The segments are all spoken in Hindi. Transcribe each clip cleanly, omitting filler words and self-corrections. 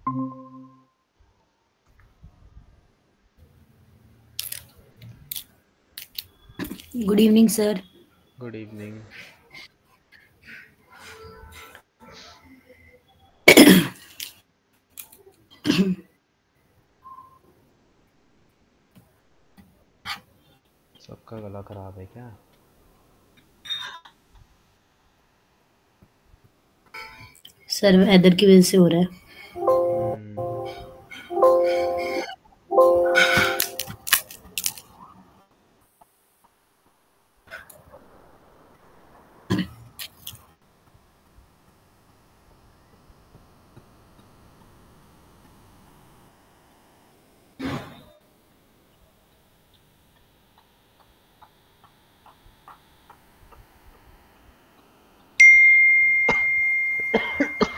Good evening, sir. Good evening. सबका गला खराब है क्या? सर वेदर की वजह से हो रहा है।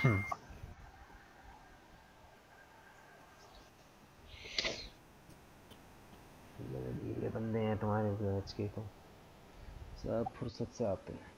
हम्म। ये बंदे हैं तुम्हारे बैच के तो सब फुर्सत से आते हैं।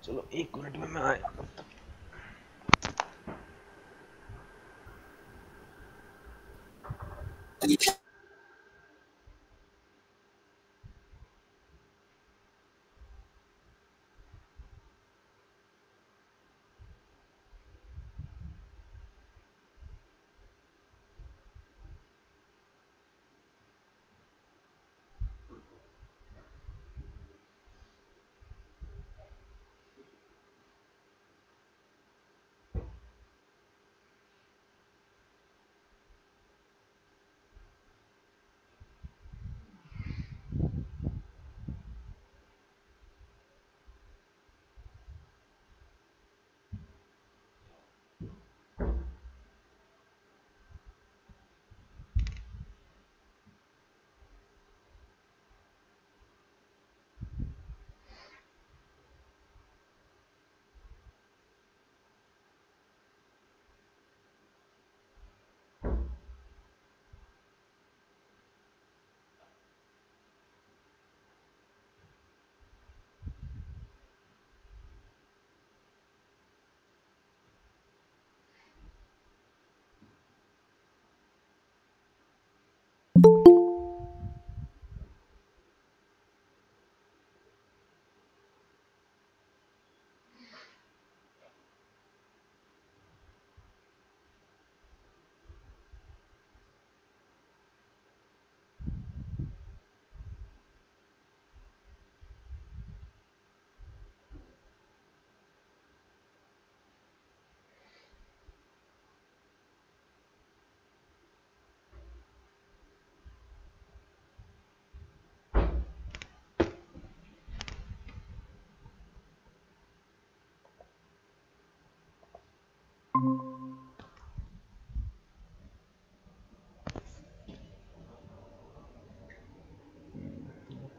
चलो 1 मिनट में मैं आया तब तक।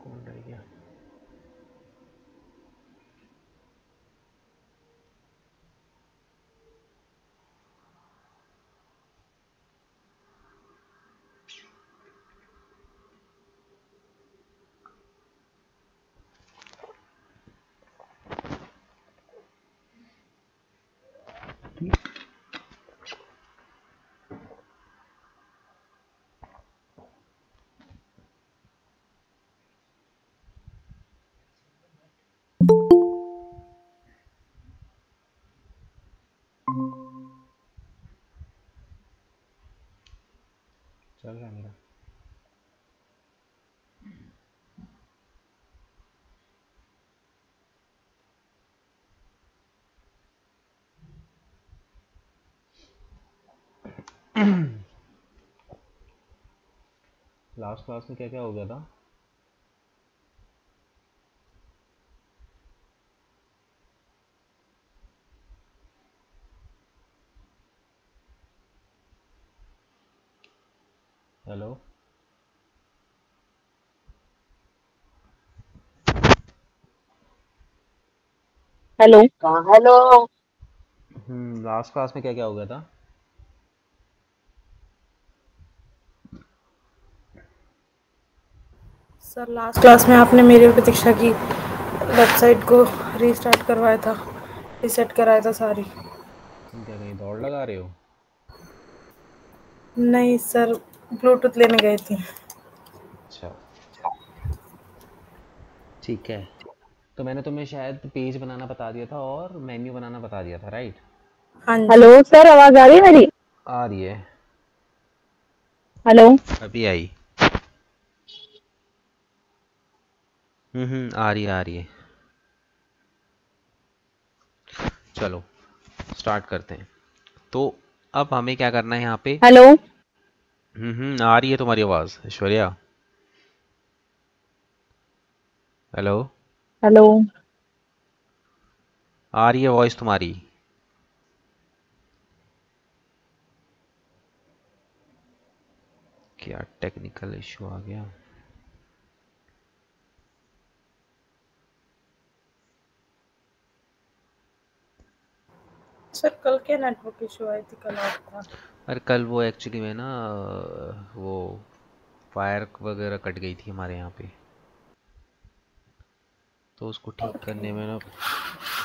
कौन रह गया? लास्ट क्लास में क्या क्या हो गया था? Hello hello. Hello. Last class में क्या क्या हो गया था? सर लास्ट क्लास में आपने मेरी और प्रतीक्षा की वेबसाइट को रीस्टार्ट करवाया था, रीसेट कराया था सारी। तुम क्या कहीं दौड़ लगा रहे हो? नहीं सर, ब्लूटूथ लेने गई थी। अच्छा ठीक है। तो मैंने तुम्हें शायद पेज बनाना बता दिया था और मेन्यू बनाना बता दिया था, राइट? हाँ जी। हेलो सर, आवाज आ रही है मेरी? आ रही है। हेलो। अभी आई। आ रही है आ रही है। चलो स्टार्ट करते हैं। तो अब हमें क्या करना है यहाँ पे? हेलो। आ रही है तुम्हारी आवाज़ ऐश्वर्या? हेलो? हेलो। आ रही है वॉइस तुम्हारी? क्या टेक्निकल इशू आ गया? सर कल क्या नेटवर्क इशू आई थी, कल आपका? अरे कल वो एक्चुअली में ना वो वायर वगैरह कट गई थी हमारे यहाँ पे, तो उसको ठीक ओके। करने में ना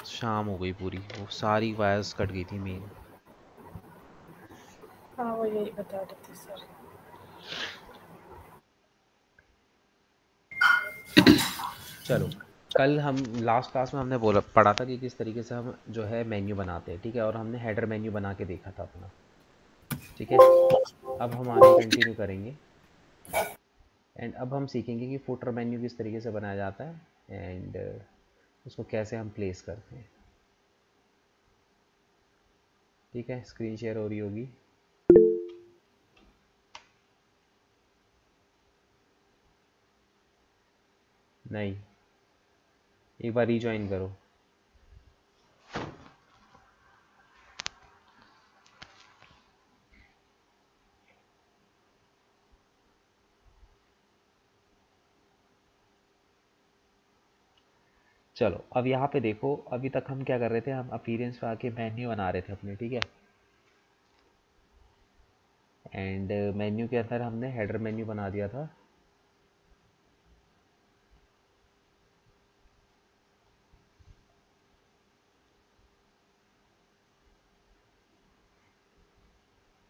शाम हो गई पूरी। वो सारी वायर्स कट गई थी मेन। हाँ वो यही बता रही थी सर। चलो, कल हम लास्ट क्लास में हमने बोला पढ़ा था कि किस तरीके से हम जो है मेन्यू बनाते हैं, ठीक है? और हमने हेडर मेन्यू बना के देखा था अपना, ठीक है? अब हम आगे कंटिन्यू करेंगे एंड अब हम सीखेंगे कि फुटर मेन्यू किस तरीके से बनाया जाता है एंड उसको कैसे हम प्लेस करते हैं, ठीक है? स्क्रीन शेयर हो रही होगी। नहीं, एक बार रीजॉइन करो। चलो अब यहाँ पे देखो, अभी तक हम क्या कर रहे थे? हम अपीयरेंस पे आके मेन्यू बना रहे थे अपने, ठीक है? एंड मेन्यू के अंदर हमने हेडर मेन्यू बना दिया था।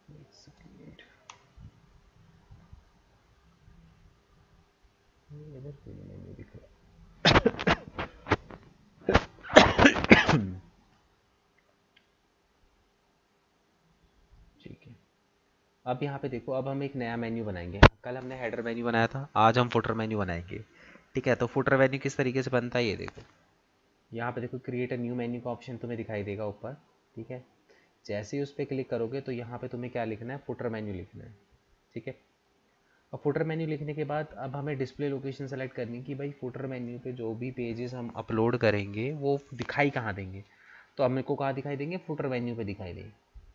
एक सेकंड, इधर क्यों नहीं मेन्यू दिख रहा? ठीक है, अब यहाँ पे देखो, अब हम एक नया मेन्यू बनाएंगे। कल हमने हेडर मेन्यू बनाया था, आज हम फुटर मेन्यू बनाएंगे, ठीक है? तो फुटर मेन्यू किस तरीके से बनता है ये देखो। यहाँ पे देखो क्रिएट अ न्यू मेन्यू का ऑप्शन तुम्हें दिखाई देगा ऊपर, ठीक है? जैसे ही उस पर क्लिक करोगे तो यहाँ पे तुम्हें क्या लिखना है? फुटर मेन्यू लिखना है, ठीक है? और फुटर मेन्यू लिखने के बाद अब हमें डिस्प्ले लोकेशन सेलेक्ट करनी है कि भाई फुटर मेन्यू पे जो भी पेजेस हम अपलोड करेंगे वो दिखाई कहाँ देंगे। तो अब मेरे को कहाँ दिखाई देंगे? फुटर मेन्यू पे दिखाई देंगे।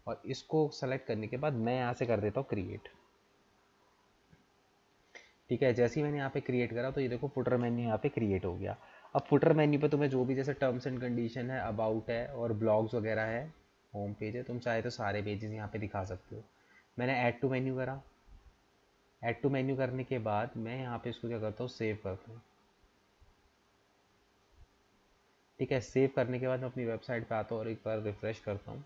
और इसको सेलेक्ट करने के बाद मैं यहाँ से कर देता हूँ क्रिएट, ठीक है? जैसे ही मैंने यहाँ पे क्रिएट करा तो ये देखो फुटर मेन्यू यहाँ पे क्रिएट हो गया। अब फुटर मेन्यू पे तुम्हें जो भी जैसे टर्म्स एंड कंडीशन है, अबाउट है और ब्लॉग्स वगैरह है, होम पेज है, तुम चाहे तो सारे पेजेस यहाँ पे दिखा सकते हो। मैंने ऐड टू मेन्यू करा। ऐड टू मेन्यू करने के बाद मैं यहाँ पे इसको क्या करता हूँ? सेव करता हूँ, ठीक है? सेव करने के बाद मैं अपनी वेबसाइट पे आता हूँ और एक बार रिफ्रेश करता हूँ।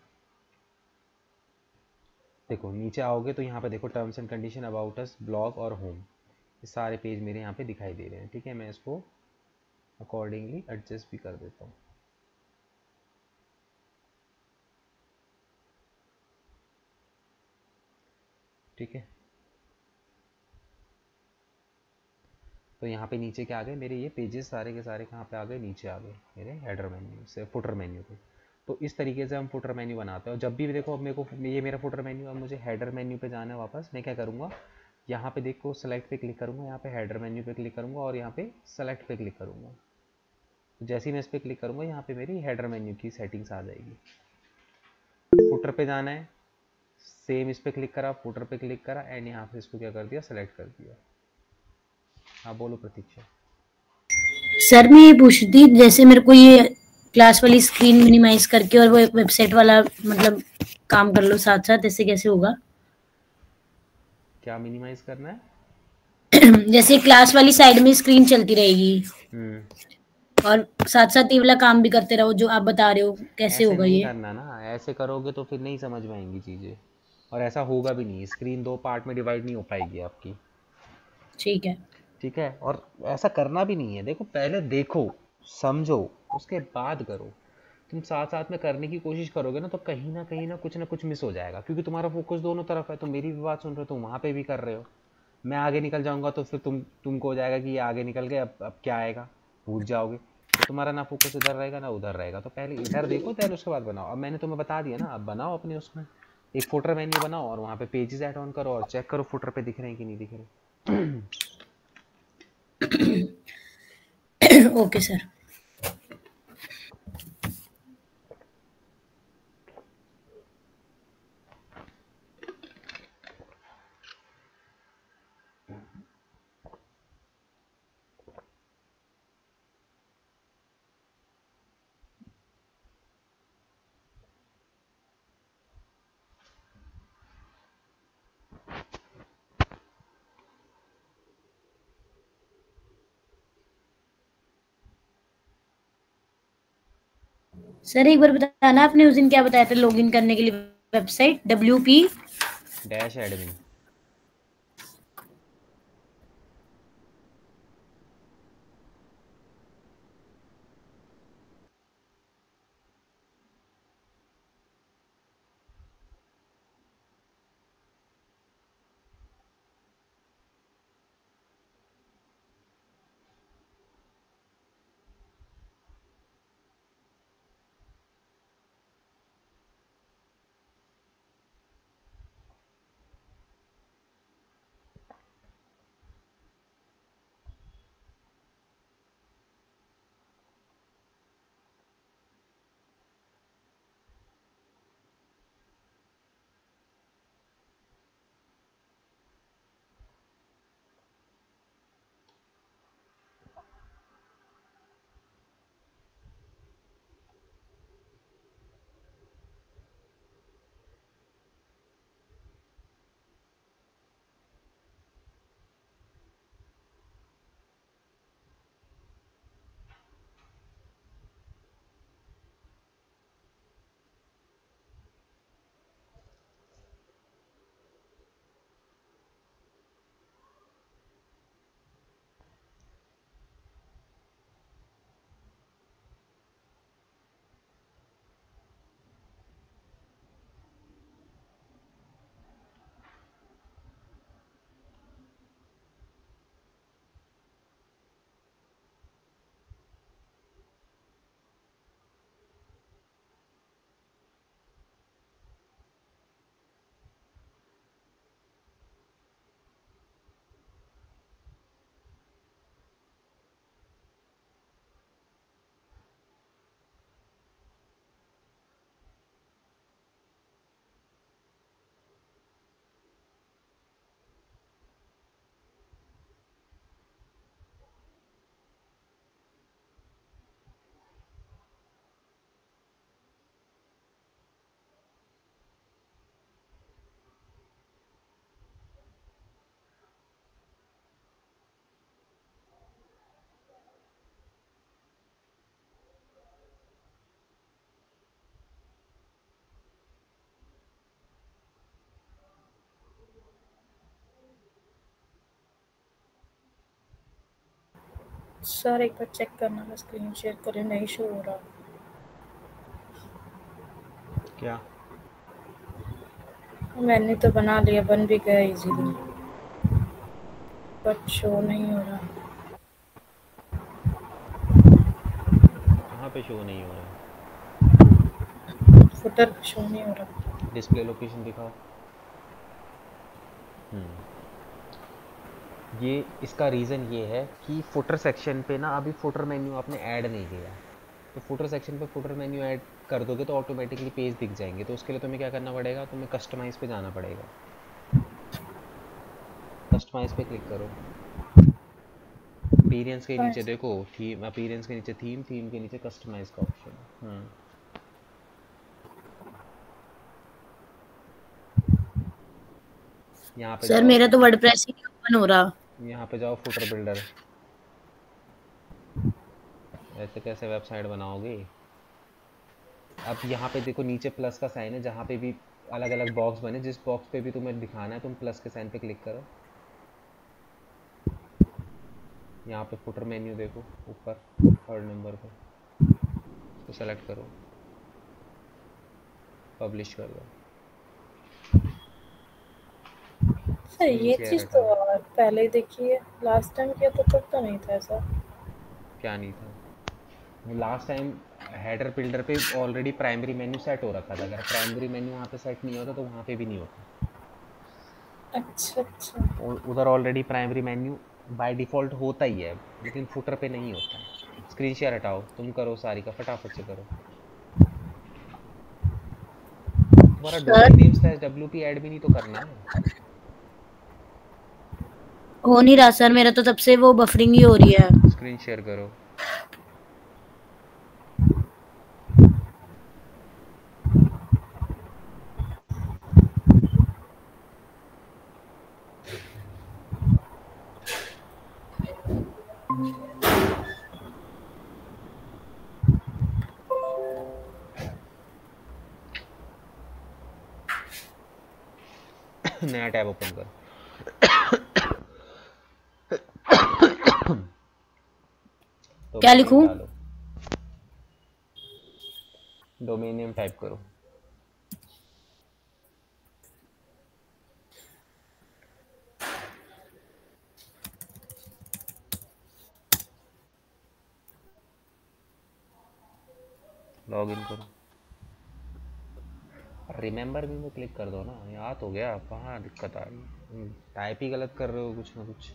देखो नीचे आओगे तो यहाँ पे देखो terms and condition, about us, blog और होम, ये सारे पेज मेरे यहाँ पे दिखाई दे रहे हैं, ठीक है? मैं इसको अकॉर्डिंगली एडजस्ट भी कर देता हूँ, ठीक है? तो यहाँ पे नीचे क्या आ गए मेरे? ये पेजेस सारे के सारे कहाँ पे आ गए? नीचे आ गए मेरे हेडर मेन्यू से फुटर मेन्यू पे। तो इस तरीके से हम फुटर मेन्यू बनाते हैं। और जब भी देखो अब मेरे को ये मेरा फुटर मेन्यू, अब मुझे हेडर मेन्यू पे जाना है वापस, मैं क्या करूँगा, यहाँ पे देखो सेलेक्ट पे क्लिक करूँगा, यहाँ पे हेडर मेन्यू पे क्लिक करूँगा और यहाँ पे सेलेक्ट पे क्लिक करूँगा। तो जैसे ही मैं इस पर क्लिक करूँगा यहाँ पे मेरी हेडर मेन्यू की सेटिंग्स आ जाएगी। फुटर पे जाना है, सेम इस पर क्लिक करा, फुटर पे क्लिक करा एंड यहाँ पे इसको क्या कर दिया, सेलेक्ट कर दिया। हाँ बोलो प्रतीक्षा। सर मैं ये पूछ रही थी, जैसे मेरे को ये क्लास वाली स्क्रीन मिनिमाइज करके और वो वेबसाइट वाला मतलब काम कर लो साथ साथ, ऐसे कैसे होगा? क्या मिनिमाइज करना है? जैसे क्लास वाली साइड में स्क्रीन चलती रहेगी और साथ साथ ये वाला काम भी करते रहो जो आप बता रहे हो, कैसे ऐसे होगा नहीं ये? करना ना, ऐसे करोगे तो फिर नहीं समझ में आएंगी चीज़ें, और ऐसा होगा भी नहीं। स्क्रीन 2 पार्ट में डिवाइड नहीं हो पाएगी आपकी। ठीक है। ठीक है, और ऐसा करना भी नहीं है। देखो पहले देखो समझो उसके बाद करो। तुम साथ साथ में करने की कोशिश करोगे ना तो कहीं ना कुछ मिस हो जाएगा, क्योंकि तुम्हारा फोकस दोनों तरफ है। तुम मेरी भी बात सुन रहे हो, तुम वहाँ पे भी कर रहे हो। मैं आगे निकल जाऊंगा तो फिर तुमको हो जाएगा कि ये आगे निकल गए, अब क्या आएगा, भूल जाओगे। तो तुम्हारा ना फोकस इधर रहेगा ना उधर रहेगा। तो पहले इधर देखो, देन उसके बाद बनाओ। अब मैंने तुम्हें बता दिया ना, अब बनाओ अपने उसमें एक फुटर मेन्यू बनाओ और वहाँ पे पेजेस ऐड ऑन करो और चेक करो फुटर पे दिख रहे हैं कि नहीं दिख रहे। Okay sir. सर एक बार बताना, आपने उस दिन क्या बताया था लॉगिन करने के लिए website? WP dash admin. Sir एक बार चेक करना, मैं स्क्रीन शेयर कर रही हूँ, नहीं शो हो रहा। क्या? मैंने तो बना लिया, बन भी गया इजीली, बट शो नहीं हो रहा। कहाँ पे शो नहीं हो रहा है? फुटर शो नहीं हो रहा। डिस्प्ले लोकेशन दिखाओ। ये इसका रीज़न ये है कि फुटर सेक्शन पे ना अभी फुटर मेन्यू आपने ऐड नहीं किया। तो फुटर सेक्शन पे फुटर मेन्यू ऐड कर दोगे तो ऑटोमेटिकली पेज दिख जाएंगे। तो उसके लिए तुम्हें क्या करना पड़ेगा, तुम्हें कस्टमाइज पे जाना पड़ेगा। कस्टमाइज पे क्लिक करो। अपीयरेंस के नीचे देखो थीम, अपीयरेंस के नीचे थीम, थीम के नीचे कस्टमाइज का ऑप्शन। यहाँ पे सर जाओ, मेरा तो वर्डप्रेस ही नहीं ओपन हो रहा। यहाँ पे जाओ फुटर बिल्डर। ऐसे कैसे वेबसाइट बनाओगे? अब यहाँ पे देखो नीचे प्लस का साइन है, जहाँ पे भी अलग अलग बॉक्स बने, जिस बॉक्स पे भी तुम्हें दिखाना है तुम प्लस के साइन पे क्लिक करो। यहाँ पे फुटर मेन्यू देखो ऊपर 3rd नंबर पे, इसको सेलेक्ट करो, पब्लिश कर दो। सर स्क्रीन ये शेयर चीज़ तो हटाओ। पहले ही देखी है, लास्ट टाइम किया तो तब तो नहीं था ऐसा। क्या नहीं था? वो लास्ट टाइम हेडर बिल्डर पे ऑलरेडी प्राइमरी मेन्यू सेट हो रखा था। अगर प्राइमरी मेन्यू वहाँ पे सेट नहीं होता तो वहाँ पे भी नहीं होता। अच्छा अच्छा। उधर already primary menu by default होता ही है, लेकिन फुटर पे नहीं होता। स्क्रीन शेयर हटाओ, तुम करो सारी का, फटाफट से करो। तुम्हारा sir domain name slash WP add भी नहीं तो करना है। हो नहीं रहा सर, मेरा तो तब से वो बफरिंग ही हो रही है। स्क्रीन शेयर करो। नया टैब ओपन करो। क्या डोमेन नेम लिखूं? डालो, डोमेन नेम टाइप करो। लॉगिन करो। रिमेंबर मी में क्लिक कर दो ना, याद हो गया। कहाँ दिक्कत आ रही? टाइप ही गलत कर रहे हो कुछ ना कुछ।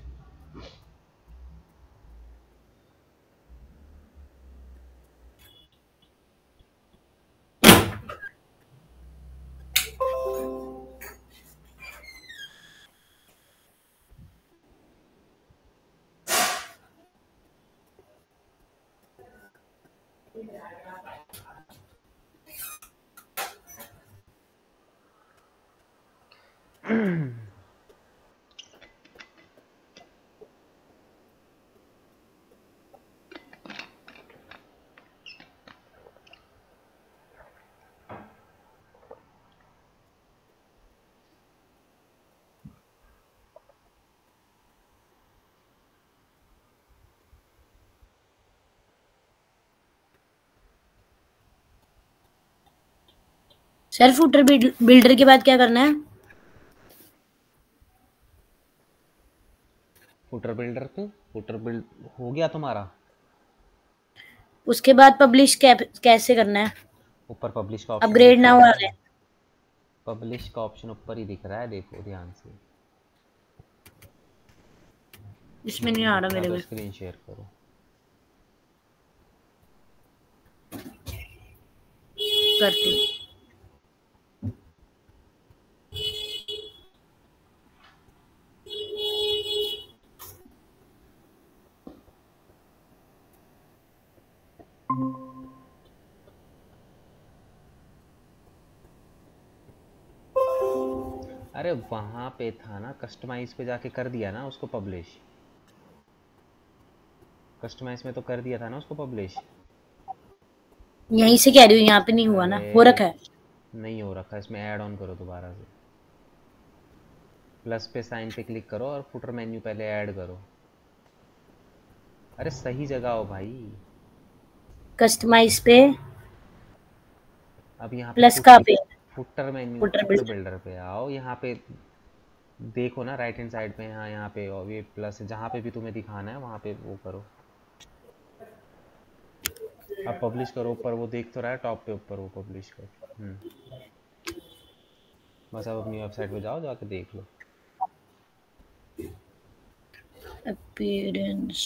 सर फुटर बिल्डर के बाद क्या करना है? फुटर बिल्डर पे, फुटर बिल्ड हो गया तुम्हारा। उसके बाद पब्लिश कैसे करना है? ऊपर पब्लिश का ऑप्शन अपग्रेड दिख ना रहा हुआ है। है। पब्लिश का ऑप्शन ऊपर ही दिख रहा है, देखो ध्यान से। इसमें नहीं आ दिख रहा रहा मेरे तो में। स्क्रीन शेयर करो। करती हूँ। अरे वहां पे था ना, कस्टमाइज पे जाके कर दिया ना उसको पब्लिश। कस्टमाइज में तो कर दिया था ना उसको पब्लिश। यहीं से कह रही हूँ, यहाँ पे नहीं हुआ ना, हो अरे रखा है। नहीं हो रखा, इसमें ऐड ऑन करो दोबारा से। प्लस पे साइन पे क्लिक करो और फुटर मेन्यू पहले ऐड करो। अरे सही जगह हो भाई। कस्टमाइज पे अब यहाँ पे प्लस का पे footer menu, footer footer builder. Builder पे आओ। यहाँ पे देखो ना राइट हैंड साइड पे, यहाँ पे और ये प्लस है, जहाँ पे भी तुम्हें दिखाना है वहाँ पे वो करो। अब पब्लिश करो, ऊपर वो देख तो रहा है टॉप पे, ऊपर वो पब्लिश करो। बस अब अपनी वेबसाइट पे जाओ, जाके देख लो। अपीयरेंस,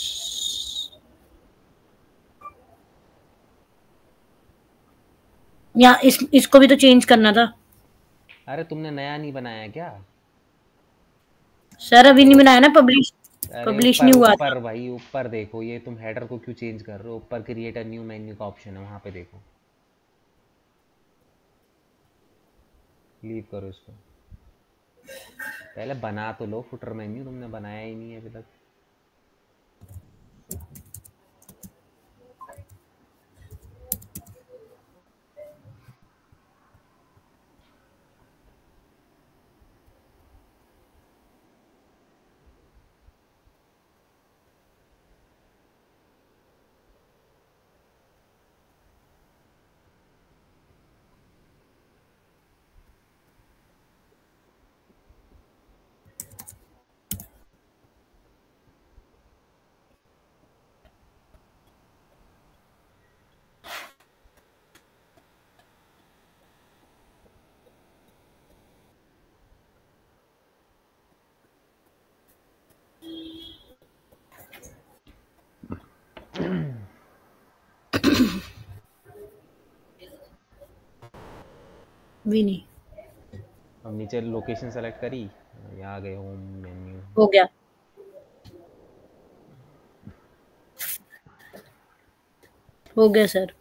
या इसको भी तो चेंज करना था। अरे तुमने नया नहीं बनाया क्या? सर अभी नहीं बनाया ना, पब्लिश अरे पब्लिश ऊपर नहीं हुआ था। ऊपर भाई ऊपर देखो, ये तुम हेडर को क्यों चेंज कर रहे हो? ऊपर क्रिएट अ न्यू मेन्यू का ऑप्शन है, वहां पे देखो। लीव करो इसको, पहले बना तो लो फुटर मेन्यू, तुमने बनाया ही नहीं है अभी तक। भी नहीं अब नीचे लोकेशन सेलेक्ट करी, यहाँ आ गए होम मेन्यू। हो गया। हो गया सर।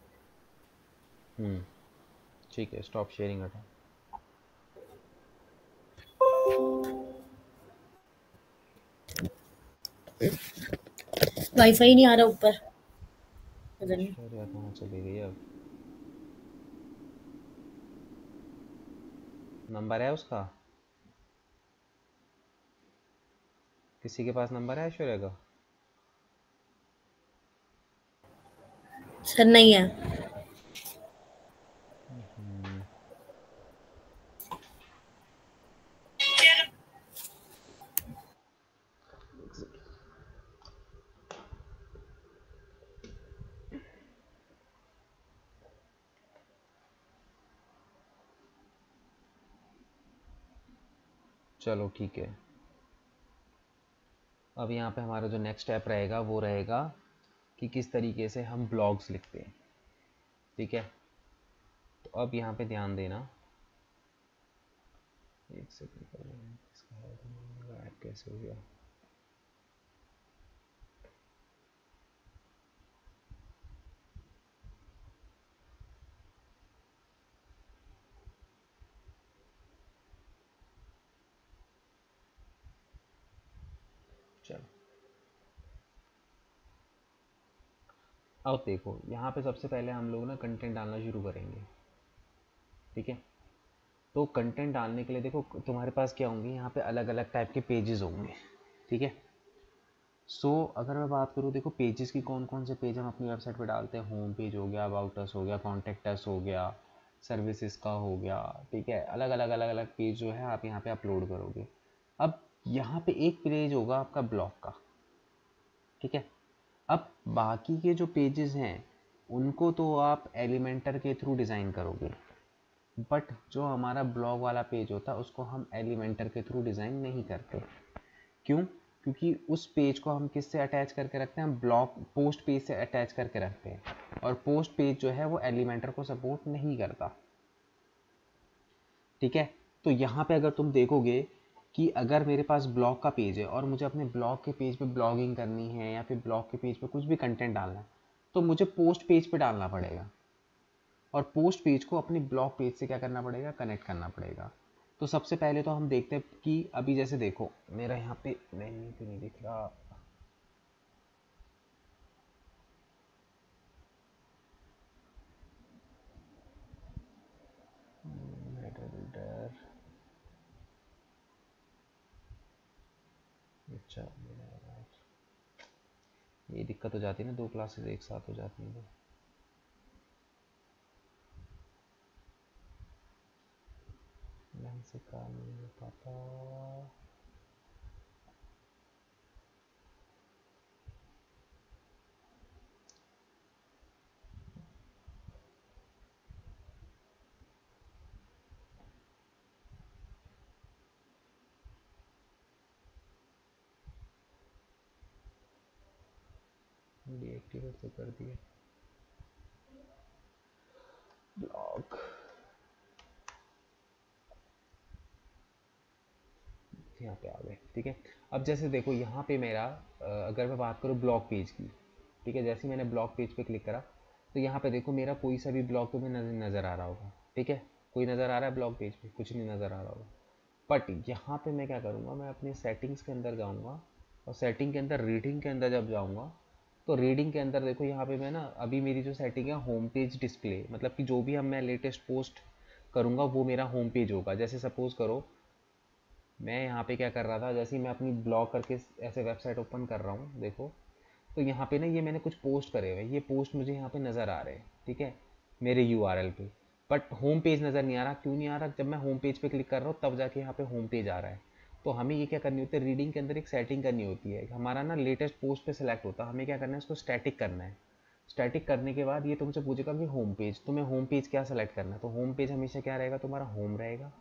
ठीक है, स्टॉप शेयरिंग हटा। वाईफाई नहीं आ रहा ऊपर, पता नहीं। अरे कहाँ चली गई अब? नंबर है उसका? किसी के पास नंबर है ऐश्वर्या का? सर नहीं है। चलो ठीक है। अब यहाँ पे हमारा जो नेक्स्ट स्टेप रहेगा वो रहेगा कि किस तरीके से हम ब्लॉग्स लिखते हैं। ठीक है, तो अब यहाँ पे ध्यान देना। एक सेकंड, इसका ऐड कैसे हो गया? चलो अब देखो, यहाँ पे सबसे पहले हम लोग ना कंटेंट डालना शुरू करेंगे। ठीक है, तो कंटेंट डालने के लिए देखो तुम्हारे पास क्या होंगे, यहाँ पे अलग अलग टाइप के पेजेस होंगे। ठीक है, सो अगर मैं बात करूँ, देखो पेजेस की कौन कौन से पेज हम अपनी वेबसाइट पे डालते हैं। होम पेज हो गया, अबाउट अस हो गया, कॉन्टेक्ट अस हो गया, सर्विसेज का हो गया। ठीक है, अलग अलग अलग अलग पेज जो है आप यहाँ पे अपलोड करोगे। अब यहाँ पे एक पेज होगा आपका ब्लॉग का। ठीक है, अब बाकी के जो पेजेस हैं उनको तो आप एलिमेंटर के थ्रू डिज़ाइन करोगे, बट जो हमारा ब्लॉग वाला पेज होता है उसको हम एलिमेंटर के थ्रू डिज़ाइन नहीं करते। क्यों? क्योंकि उस पेज को हम किससे अटैच करके रखते हैं? ब्लॉग पोस्ट पेज से अटैच करके रखते हैं, और पोस्ट पेज जो है वो एलिमेंटर को सपोर्ट नहीं करता। ठीक है, तो यहाँ पे अगर तुम देखोगे कि अगर मेरे पास ब्लॉग का पेज है और मुझे अपने ब्लॉग के पेज पे ब्लॉगिंग करनी है या फिर ब्लॉग के पेज पे कुछ भी कंटेंट डालना है, तो मुझे पोस्ट पेज पे डालना पड़ेगा, और पोस्ट पेज को अपनी ब्लॉग पेज से क्या करना पड़ेगा? कनेक्ट करना पड़ेगा। तो सबसे पहले तो हम देखते हैं कि अभी जैसे देखो मेरा यहाँ पे मेन्यू क्यों नहीं दिख रहा। हेडर बिल्डर, अच्छा ये दिक्कत हो जाती है ना, दो क्लासेस एक साथ हो जाती हैं। ढंग से काम नहीं हो पाता। डीएक्टिवेट तो कर दिए ब्लॉक। यहाँ पे आ गए, ठीक है। अब जैसे देखो यहाँ पे मेरा अगर मैं बात करूँ ब्लॉग पेज की, ठीक है, जैसे ही मैंने ब्लॉग पेज पे क्लिक करा तो यहाँ पे देखो मेरा कोई सा भी ब्लॉग तुम्हें नज़र आ रहा होगा, ठीक है, कोई नज़र आ रहा है ब्लॉग पेज पे, कुछ नहीं नज़र आ रहा होगा। बट यहाँ पे मैं क्या करूँगा, मैं अपने सेटिंग्स के अंदर जाऊँगा और सेटिंग के अंदर रीडिंग के अंदर जब जाऊँगा तो रीडिंग के अंदर देखो यहाँ पे मैं ना अभी मेरी जो सेटिंग है होम पेज डिस्प्ले, मतलब कि जो भी हम मैं लेटेस्ट पोस्ट करूँगा वो मेरा होम पेज होगा। जैसे सपोज करो मैं यहाँ पे क्या कर रहा था, जैसे ही मैं अपनी ब्लॉग करके ऐसे वेबसाइट ओपन कर रहा हूँ देखो, तो यहाँ पे ना ये मैंने कुछ पोस्ट करे हुए, ये पोस्ट मुझे यहाँ पे नज़र आ रहे हैं, ठीक है, मेरे यूआरएल पे, बट होम पेज नज़र नहीं आ रहा। क्यों नहीं आ रहा? जब मैं होम पेज पे क्लिक कर रहा हूँ तब जाके यहाँ पे होम पेज आ रहा है। तो हमें ये क्या करनी होती है, रीडिंग के अंदर एक सेटिंग करनी होती है, हमारा ना लेटेस्ट पोस्ट पे सिलेक्ट होता है, हमें क्या करना है, इसको स्टैटिक करना है। स्टैटिक करने के बाद ये तुमसे पूछेगा कि होम पेज, तुम्हें होम पेज क्या सेलेक्ट करना है, तो होम पेज हमेशा क्या रहेगा, तुम्हारा होम रहेगा,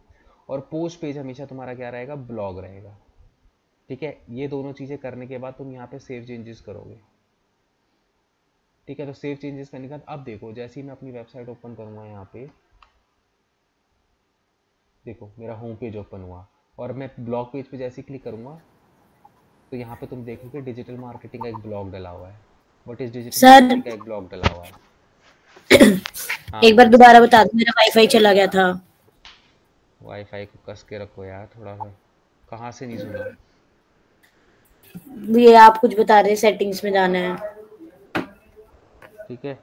और पोस्ट पेज हमेशा तुम्हारा क्या रहेगा, ब्लॉग रहेगा, ठीक है। ये दोनों चीज़ें करने के बाद तुम यहाँ पे सेव चेंजेस करोगे, ठीक है। तो सेव चेंजेस करने के बाद अब देखो जैसे ही मैं अपनी वेबसाइट ओपन करूँगा यहाँ पे देखो मेरा होम पेज ओपन हुआ, और मैं ब्लॉग पेज पे जैसे ही क्लिक करूँगा तो यहाँ पे तुम देखोगे डिजिटल मार्केटिंग का एक ब्लॉग डला हुआ है। What is digital sir marketing का एक ब्लॉग डला हुआ है। हाँ एक बार बोलो। दोबारा बता दो, मेरा वाईफाई चला गया था। वाईफाई को कस के रखो यार थोड़ा सा, कहाँ से नहीं सुना। ये आप कुछ बता रहे, सेटिंग्स में जाना है। ठीक है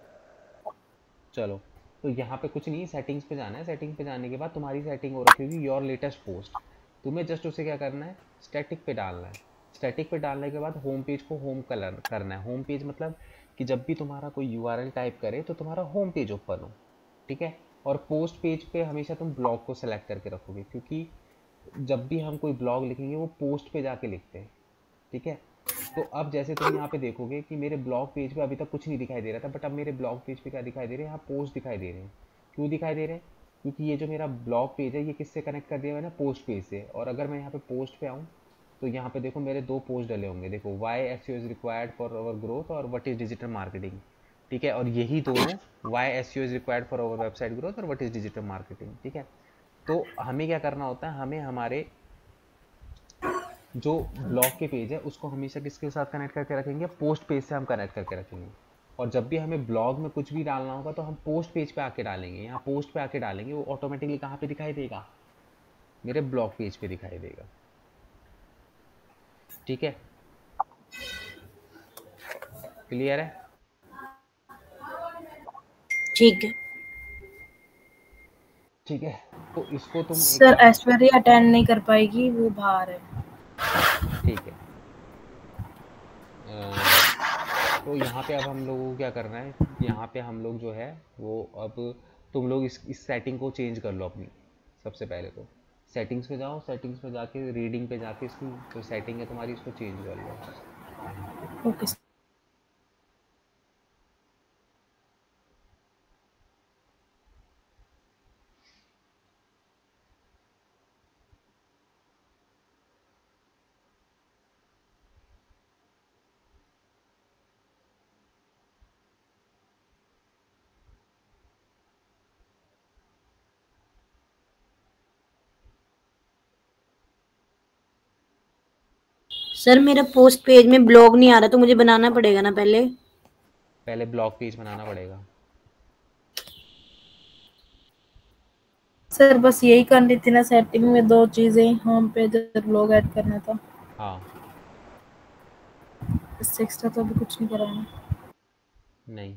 चलो, तो यहाँ पे कुछ नहीं, सेटिंग्स पे जाना है। सेटिंग पे जाने के बाद तुम्हारी सेटिंग हो रखी होगी योर लेटेस्ट पोस्ट, तुम्हें जस्ट उसे क्या करना है, स्टैटिक पे डालना है। स्टैटिक पे डालने के बाद होम पेज को होम कलर करना है। होम पेज मतलब कि जब भी तुम्हारा कोई यूआरएल टाइप करे तो तुम्हारा होम पेज ओपन हो, ठीक है। और पोस्ट पेज पे हमेशा तुम ब्लॉग को सेलेक्ट करके रखोगे, क्योंकि जब भी हम कोई ब्लॉग लिखेंगे वो पोस्ट पे जाके लिखते हैं, ठीक है। तो अब जैसे तुम यहाँ पे देखोगे कि मेरे ब्लॉग पेज पे अभी तक कुछ नहीं दिखाई दे रहा था, बट अब मेरे ब्लॉग पेज पे क्या दिखाई दे रहे हैं, यहाँ पोस्ट दिखाई दे रहे हैं। क्यों दिखाई दे रहे हैं? क्योंकि ये जो मेरा ब्लॉग पेज है ये किससे कनेक्ट कर दिया मैंने, पोस्ट पेज से। और अगर मैं यहाँ पे पोस्ट पे आऊँ तो यहाँ पे देखो मेरे दो पोस्ट डले होंगे, देखो why SEO is required for our growth और व्हाट इज डिजिटल मार्केटिंग, ठीक है। और यही दोनों why SEO is required for our website growth और व्हाट इज डिजिटल मार्केटिंग, ठीक है। तो हमें क्या करना होता है, हमें हमारे जो ब्लॉग के पेज है उसको हमेशा किसके साथ कनेक्ट करके रखेंगे, पोस्ट पेज से हम कनेक्ट करके रखेंगे। और जब भी हमें ब्लॉग में कुछ भी डालना होगा तो हम पोस्ट पेज पे आके डालेंगे, यहाँ पोस्ट पे आके डालेंगे, वो ऑटोमेटिकली कहाँ पे दिखाई देगा, मेरे ब्लॉग पेज पे दिखाई देगा, ठीक है। क्लियर है? ठीक है ठीक है, तो इसको तुम एक सर बार, ऐश्वर्या अटेंड नहीं कर पाएगी, वो बाहर है। ठीक है। तो यहाँ पे अब हम लोगों को क्या करना है, यहाँ पे हम लोग जो है वो अब तुम लोग इस सेटिंग को चेंज कर लो अपनी। सबसे पहले तो सेटिंग्स पे जाओ, सेटिंग्स पे जाके रीडिंग पे जाके इसकी जो सेटिंग है तुम्हारी इसको चेंज कर लो। Okay sir. सर, मेरा पोस्ट पेज में ब्लॉग नहीं आ रहा, तो मुझे बनाना पड़ेगा ना पहले। पहले ब्लॉग पेज बनाना पड़ेगा। सर बस यही करनी थी ना, सेटिंग में दो चीजें, होम पेज और ब्लॉग ऐड करना था, हाँ इससे एक्स्ट्रा तो अभी कुछ नहीं कराना। नहीं,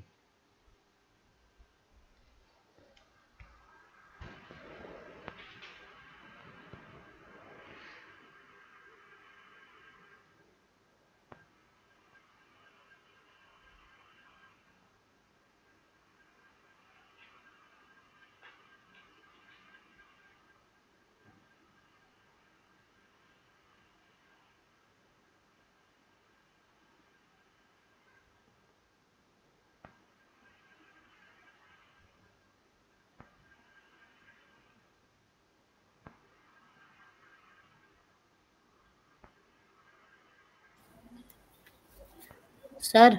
सर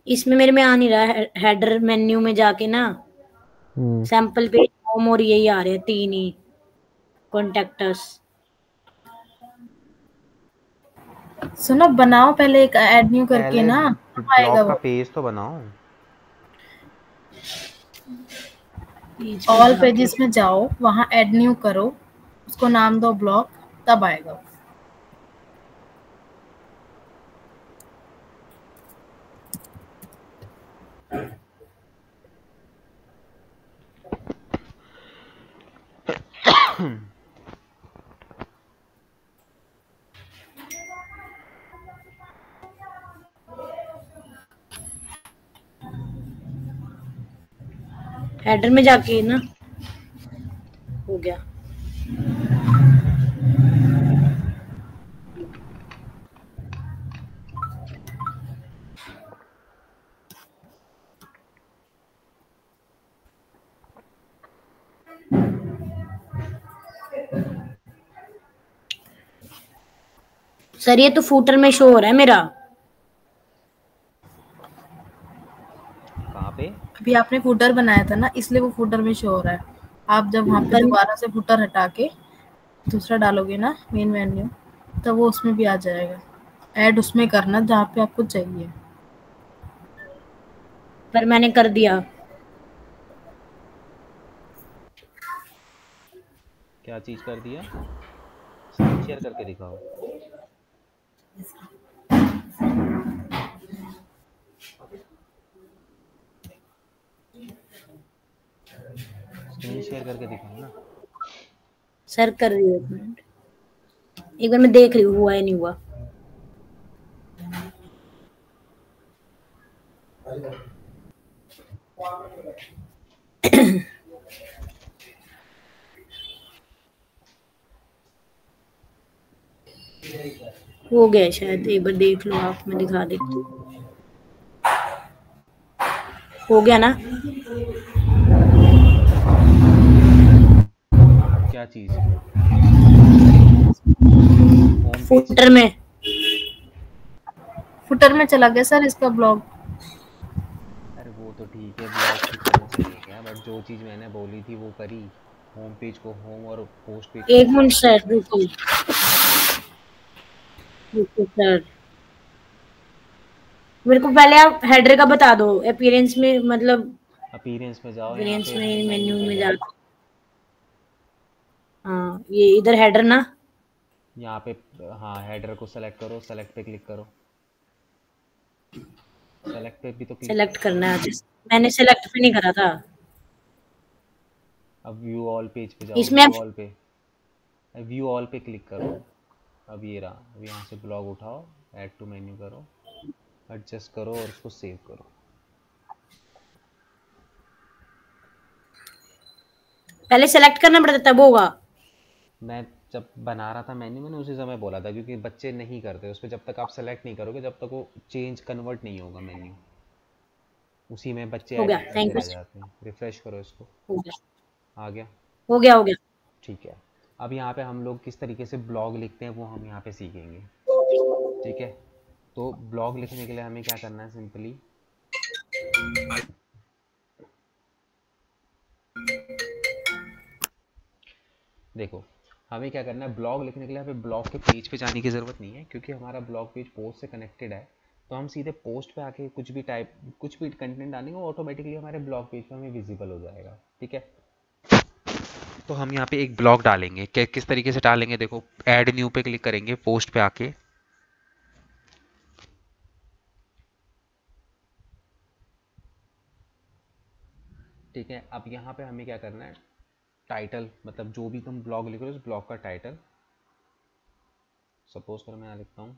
इसमें मेरे में आ नहीं रहा है, हेडर मेन्यू में जाके ना सैंपल पेज, होम और यही आ रहे हैं, 3 ही कॉन्टेक्टर्स। सुनो, बनाओ पहले एक ऐड न्यू करके पहले ना, तब आएगा ब्लॉग का वो। पेज तो बनाओ। पेज पे ऑल जाके पेजेस में जाओ, वहाँ ऐड न्यू करो, उसको नाम दो ब्लॉग, तब आएगा वो। हेडर में जाके ना हो गया। सर ये तो फूटर में शो हो रहा है मेरा। कहाँ पे? अभी आपने फुटर बनाया था ना, इसलिए वो फुटर में शो हो रहा है। आप जब वहाँ पे पर दोबारा से फुटर हटा के दूसरा डालोगे ना मेन मेन्यू, तो वो उसमें भी आ जाएगा। ऐड उसमें करना जहाँ पे आपको चाहिए। पर मैंने कर दिया। क्या चीज़ कर दिया? स्क्रीन शेयर करके दिखाओ। स्क्रीन शेयर करके दिखाओ ना। सर कर रही हूँ, 1 मिनट, एक बार मैं देख रही हूँ हुआ या नहीं हुआ। हो गया शायद, एक बार देख लो आप, मैं दिखा देती हूँ। हो गया ना? क्या चीज़? Home page? फुटर में। फुटर में चला गया सर इसका ब्लॉग। अरे वो तो ठीक है, ब्लॉग फुटर में चले गया, बट जो चीज़ मैंने बोली थी वो करी। होम पेज को होम और पोस्ट पेज को 1 मिनट पोस्ट। सर, रुकिए रुकिए सर, मेरे को पहले आप हेडर का बता दो, अपीयरेंस में मतलब अपीयरेंस में जाओ, यहाँ अपीयरेंस पे में मेन्यू मेन्यू पे में जाओ। जाके, हाँ ये इधर हेडर ना। यहाँ पे हाँ, हेडर को सेलेक्ट करो, सेलेक्ट पे क्लिक करो। सेलेक्ट पे भी तो क्लिक। सेलेक्ट करना है, मैंने सेलेक्ट भी नहीं करा था। अब व्यू ऑल पेज पे जाओ, इसमें व्यू अब ऑल पे, व्यू ऑल पे क्लिक करो। अब ये रहा, अब यहाँ से ब्लॉग उठाओ, ऐड टू मेन्यू करो, एडजस्ट करो और उसको सेव करो। पहले सेलेक्ट करना पड़ता तब होगा। मैं जब बना रहा था मेन्यू, मैंने उसी समय बोला था, क्योंकि बच्चे नहीं करते उस पर, जब तक आप सेलेक्ट नहीं करोगे जब तक वो चेंज कन्वर्ट नहीं होगा मेन्यू, उसी में बच्चे हो गया, एडिट करते थैंक यू रह सर। जाते हैं। रिफ्रेश करो इसको। हो गया आ गया? हो गया हो गया। ठीक है। अब यहाँ पे हम लोग किस तरीके से ब्लॉग लिखते हैं वो हम यहाँ पे सीखेंगे। ठीक है, तो ब्लॉग लिखने के लिए हमें क्या करना है, सिंपली देखो, हमें क्या करना है, ब्लॉग लिखने के लिए हमें ब्लॉग के पेज पे जाने की ज़रूरत नहीं है, क्योंकि हमारा ब्लॉग पेज पोस्ट से कनेक्टेड है। तो हम सीधे पोस्ट पे आके कुछ भी कंटेंट डालेंगे, वो ऑटोमेटिकली हमारे ब्लॉग पेज पे हमें विजिबल हो जाएगा। ठीक है, तो हम यहाँ पे एक ब्लॉग डालेंगे। किस तरीके से डालेंगे, देखो, ऐड न्यू पे क्लिक करेंगे, पोस्ट पे आके, ठीक है। अब यहाँ पे हमें क्या करना है, टाइटल, मतलब जो भी तुम ब्लॉग लिख रहे हो उस ब्लॉग का टाइटल, सपोज कर मैं यहाँ लिखता हूँ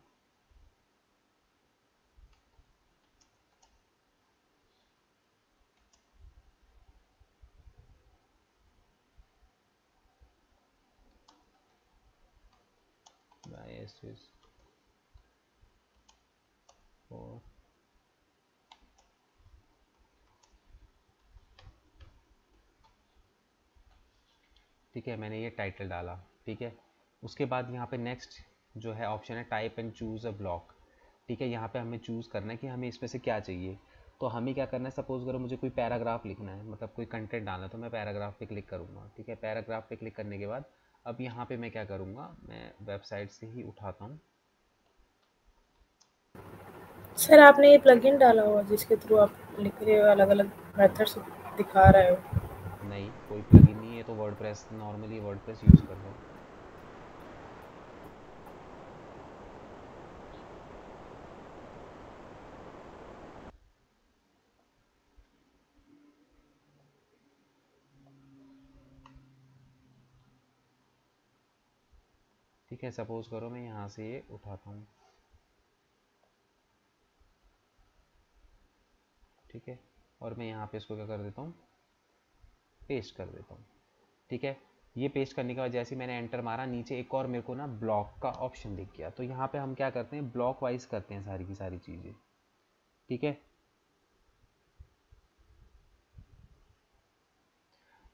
biases for, ठीक है, मैंने ये टाइटल डाला। ठीक है, उसके बाद यहाँ पे नेक्स्ट जो है ऑप्शन है type and choose a block. ठीक है, यहाँ पे हमें चूज़ करना है कि हमें इसमें से क्या चाहिए। तो हमें क्या करना है, सपोज करो मुझे कोई पैराग्राफ लिखना है, मतलब कोई कंटेंट डालना है, तो मैं पैराग्राफ पे क्लिक करूँगा। ठीक है, पैराग्राफ पे क्लिक करने के बाद अब यहाँ पे मैं क्या करूँगा, मैं वेबसाइट से ही उठाता हूँ। सर आपने ये प्लगइन डाला हुआ जिसके थ्रू आप लिख रहे हो, अलग अलग मेथड्स दिखा रहे हो? नहीं, कोई प्लगइन नहीं है, तो वर्डप्रेस, नॉर्मली वर्डप्रेस यूज़ कर रहा हूँ। ठीक है, सपोज करो मैं यहाँ से ये उठाता हूँ। ठीक है, और मैं यहाँ पे इसको क्या कर देता हूँ, पेस्ट कर देता हूँ। ठीक है, ये पेस्ट करने के बाद जैसे मैंने एंटर मारा, नीचे एक और मेरे को ना ब्लॉक का ऑप्शन दिख गया। तो यहाँ पे हम क्या करते हैं, ब्लॉक वाइज करते हैं सारी की सारी चीज़ें। ठीक है,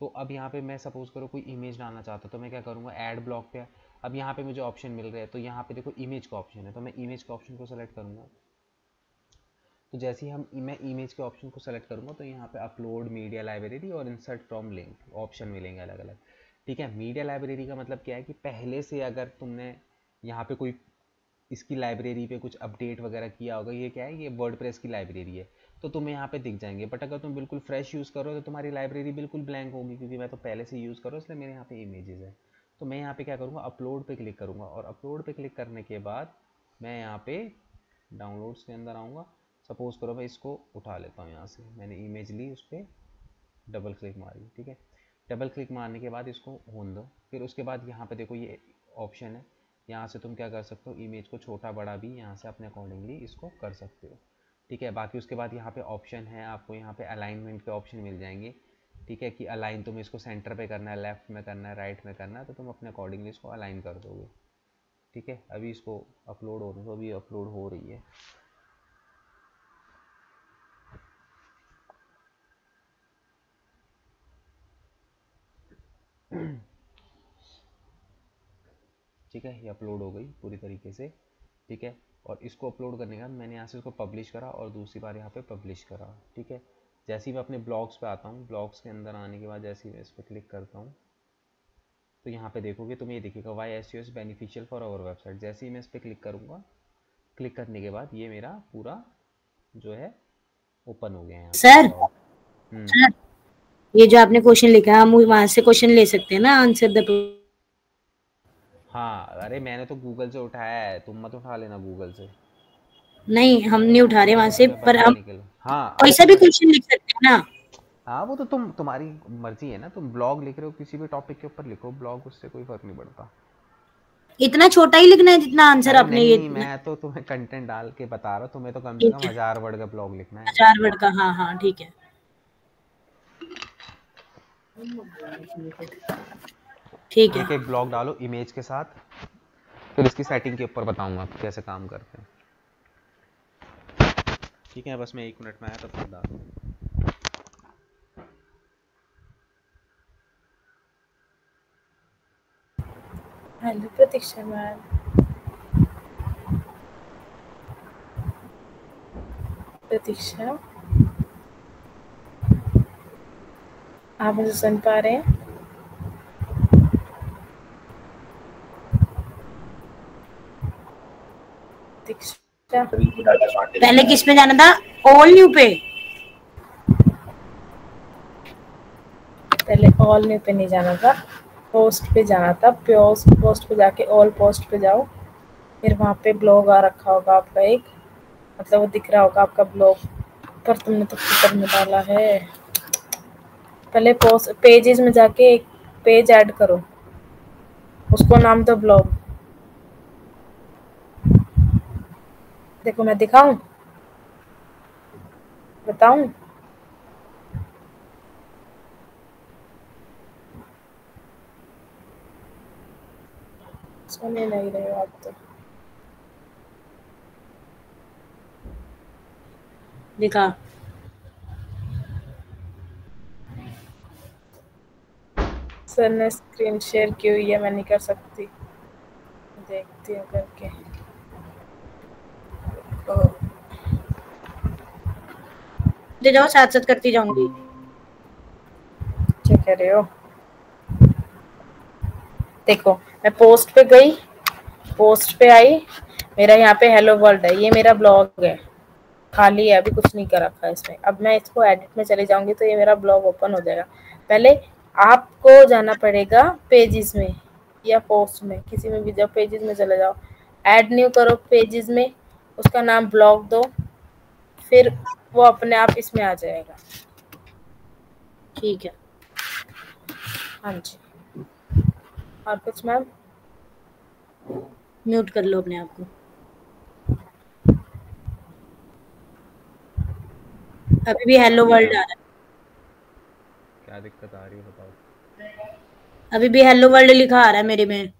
तो अब यहाँ पे मैं सपोज करो कोई इमेज डालना चाहता हूँ, तो मैं क्या करूँगा, ऐड ब्लॉक पे। अब यहाँ पे मुझे ऑप्शन मिल रहे हैं, तो यहाँ पे देखो इमेज का ऑप्शन है, तो मैं इमेज का ऑप्शन को सेलेक्ट करूँगा। तो जैसे ही मैं इमेज के ऑप्शन को सेलेक्ट करूँगा, तो यहाँ पे अपलोड मीडिया लाइब्रेरी और इंसर्ट फ्रॉम लिंक ऑप्शन मिलेंगे अलग अलग। ठीक है, मीडिया लाइब्रेरी का मतलब क्या है कि पहले से अगर तुमने यहाँ पे कोई इसकी लाइब्रेरी पे कुछ अपडेट वगैरह किया होगा, ये क्या है, ये वर्डप्रेस की लाइब्रेरी है, तो तुम्हें यहाँ पे दिख जाएंगे। बट अगर तुम बिल्कुल फ्रेश यूज़ करो तो तुम्हारी लाइब्रेरी बिल्कुल ब्लैंक होगी, क्योंकि मैं तो पहले से यूज़ करूँ, इसलिए मेरे यहाँ पे इमेजेस है। तो मैं यहाँ पे क्या करूँगा, अपलोड पे क्लिक करूँगा, और अपलोड पे क्लिक करने के बाद मैं यहाँ पे डाउनलोड्स के अंदर आऊँगा। सपोज करो मैं इसको उठा लेता हूँ, यहाँ से मैंने इमेज ली, उस पर डबल क्लिक मारी। ठीक है, डबल क्लिक मारने के बाद इसको होने दो। फिर उसके बाद यहाँ पे देखो ये ऑप्शन है, यहाँ से तुम क्या कर सकते हो, इमेज को छोटा बड़ा भी यहाँ से अपने अकॉर्डिंगली इसको कर सकते हो। ठीक है, बाकी उसके बाद यहाँ पे ऑप्शन है, आपको यहाँ पे अलाइनमेंट के ऑप्शन मिल जाएंगे। ठीक है, कि अलाइन तुम इसको सेंटर पे करना है, लेफ्ट में करना है, राइट में करना है, तो तुम अपने अकॉर्डिंगली इसको अलाइन कर दोगे। ठीक है, अभी इसको अपलोड होने दो, अभी अपलोड हो रही है। ठीक है, ये अपलोड हो गई पूरी तरीके से। ठीक है, और इसको अपलोड करने के बाद मैंने यहाँ से इसको पब्लिश करा और दूसरी बार यहाँ पे पब्लिश करा। ठीक है, जैसे ही मैं अपने ब्लॉग्स पे आता हूँ, ब्लॉग्स के अंदर आने के बाद जैसे ही मैं इस पर क्लिक करता हूँ, तो यहाँ पे देखोगे तुम्हें ये दिखेगा why SEO is beneficial for our website. जैसे ही मैं इस पर क्लिक करूँगा, क्लिक करने के बाद ये मेरा पूरा जो है ओपन हो गया है सर। सर, ये जो आपने क्वेश्चन लिखा है, हम वहां से क्वेश्चन ले सकते हैं ना, आंसर द। हाँ, अरे मैंने तो गूगल से उठाया है, तुम मत उठा लेना गूगल से। नहीं, हम नहीं उठा रहे वहां से, मैं पर हम बताने के लिए, हाँ ऐसा भी क्वेश्चन लिख सकते हैं ना। हाँ, वो तो तुम्हारी मर्जी है ना, तुम ब्लॉग लिख रहे हो किसी भी टॉपिक के ऊपर लिखो ब्लॉग, उससे कोई फर्क नहीं पड़ता। इतना छोटा ही लिखना है जितना आंसर आपने नहीं, ये। मैं तो तुम्हें कंटेंट डाल के बता रहा हूँ, तुम्हें तो कम से कम 1000 वर्ड का ब्लॉग लिखना है। 1000 वर्ड का, हाँ हाँ ठीक है। ठीक है, एक ब्लॉग डालो इमेज के साथ, फिर इसकी सेटिंग के ऊपर बताऊंगा कैसे काम करते हैं। ठीक है, बस मैं 1 मिनट में आया तब तक डाल। हेलो प्रतीक्षा मैम। प्रतीक्षा, आप मुझे सुन पा रहे हैं? प्रतीक्षा, पहले किस पे जाना था, ऑल न्यू पे? पहले ऑल न्यू पे नहीं जाना था, पोस्ट पे जाना था। पोस्ट पे जाके ऑल पोस्ट पे जाओ, फिर वहाँ पे ब्लॉग आ रखा होगा आपका एक, मतलब वो दिख रहा होगा आपका ब्लॉग, पर तुमने तो फुटर में डाला है। पहले पोस्ट पेजेस में जाके एक पेज ऐड करो, उसको नाम दो ब्लॉग। देखो मैं दिखाऊं, बताऊं? सुन ही नहीं रहे हो आप तो। दिखा। सर ने स्क्रीन शेयर की हुई है, मैं नहीं कर सकती, देखती हूँ करके। दे जाओ, साथ साथ करती जाऊंगी। क्या कह रहे हो? देखो मैं पोस्ट पे गई, पोस्ट पे आई, मेरा यहाँ पे हेलो वर्ल्ड है, ये मेरा ब्लॉग है, खाली है, अभी कुछ नहीं कर रखा है इसमें। अब मैं इसको एडिट में चले जाऊंगी तो ये मेरा ब्लॉग ओपन हो जाएगा। पहले आपको जाना पड़ेगा पेजेस में या पोस्ट में, किसी में भी जाओ, पेजेस में चले जाओ, ऐड न्यू करो पेजेस में, उसका नाम ब्लॉग दो, फिर वो अपने आप इसमें आ जाएगा। ठीक है। हाँ जी। और कुछ मैम? म्यूट कर लो अपने आप को। अभी भी हेलो वर्ल्ड आ रहा है। क्या दिक्कत आ रही है बताओ? अभी भी हेलो वर्ल्ड लिखा आ रहा है मेरे में।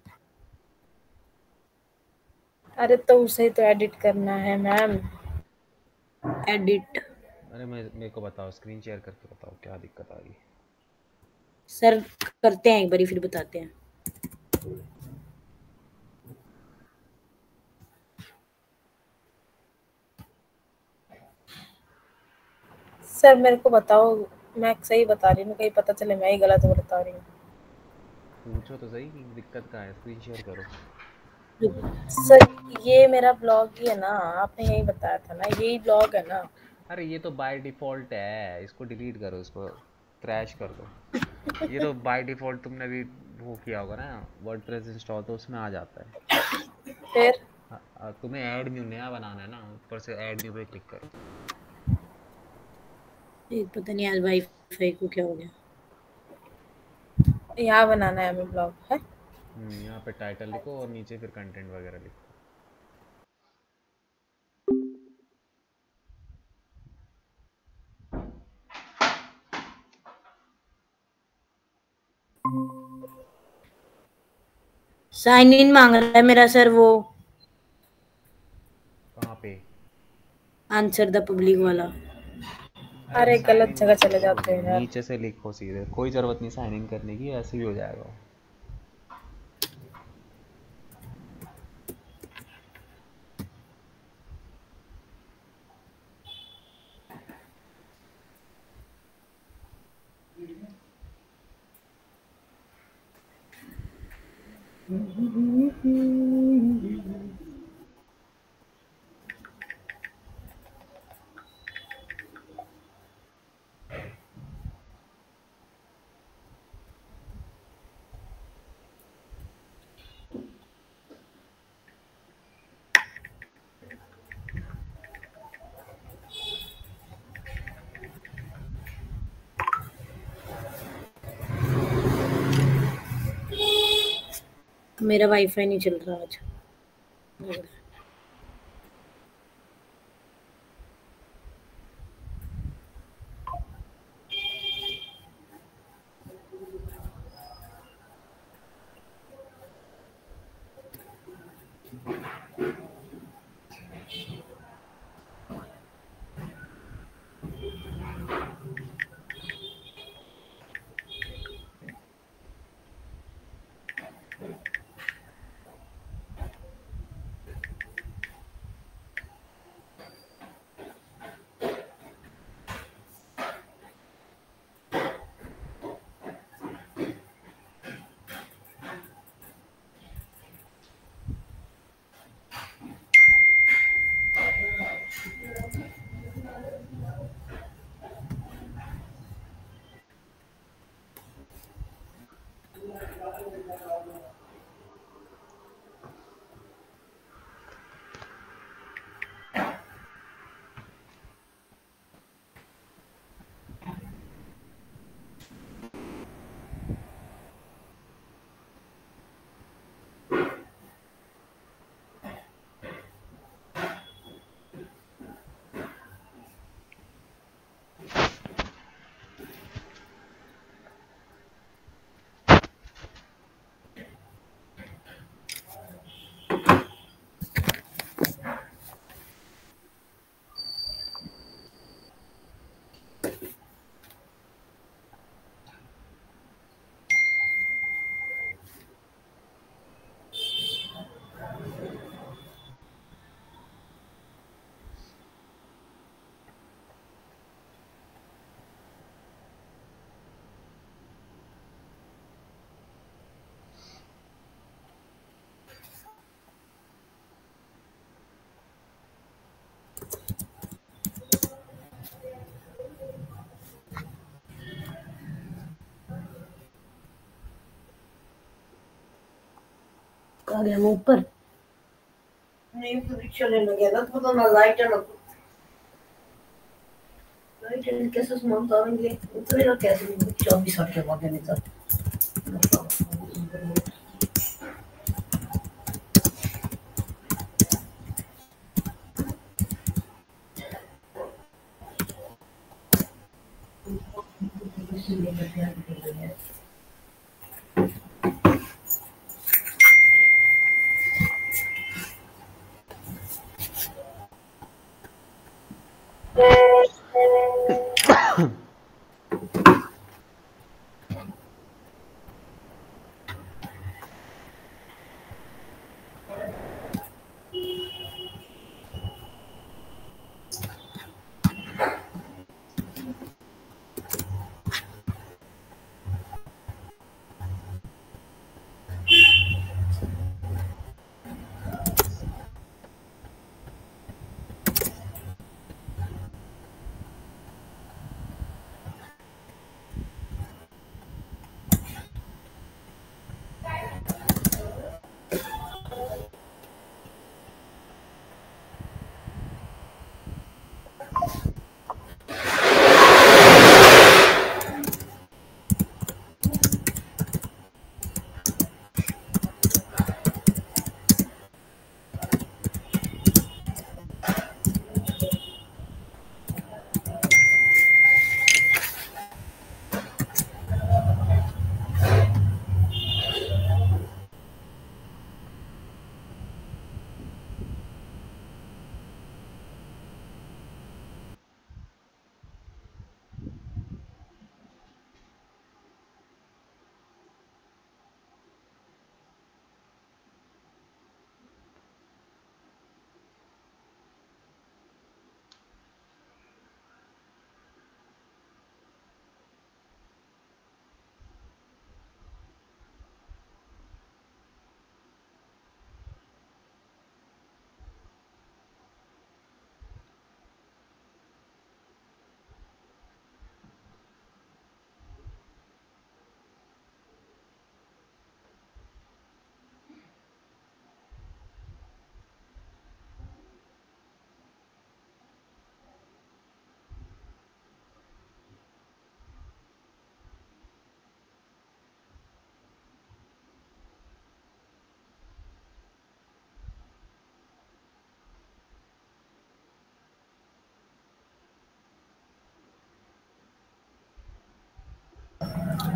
अरे तो उसे तो एडिट करना है मैम। एडिट। अरे मेरे को बताओ, स्क्रीन शेयर करके बताओ क्या दिक्कत आ रही है। सर करते हैं एक बारी, फिर बताते हैं। सर मेरे को बताओ, मैं सही बता रही हूँ, कहीं पता चले मैं ही गलत बता रही हूँ। पूछो तो सही कि दिक्कत कहाँ है, स्क्रीन शेयर करो। सर ये मेरा ब्लॉग ही है ना, आपने यही बताया था ना, यही ब्लॉग है ना। अरे ये तो बाय डिफ़ॉल्ट है, इसको डिलीट करो, इसको क्रैश कर दो। ये तो बाय डिफ़ॉल्ट तुमने भी वो किया होगा ना, वर्डप्रेस इंस्टॉल, तो उसमें आ जाता है। फिर तुम्हें ऐड न्यू नया बनाना है ना, ऊपर से ऐड न्यू पे क्लिक करो। एक पता नहीं आज वाईफाई को क्या हो गया। यहाँ बनाना है हमें ब्लॉग है। यहाँ पे टाइटल लिखो और नीचे फिर कंटेंट वगैरह लिखो। साइन इन मांग रहा है मेरा सर, वो कहाँ पे? आंसर द पब्लिक वाला। अरे साइन गलत इन जगह मत चले करो, जाते हैं यार। नीचे से लिखो सीधे, कोई ज़रूरत नहीं साइन इन करने की, ऐसे भी हो जाएगा। मेरा वाईफाई नहीं चल रहा आज, लग रहा है। कहाँ गया वो ऊपर? नहीं तो रिक्शा लेने गया था तो ना लाइट कैसे सामान उतारेंगे उतरेगा कैसे 24 के बाद नहीं था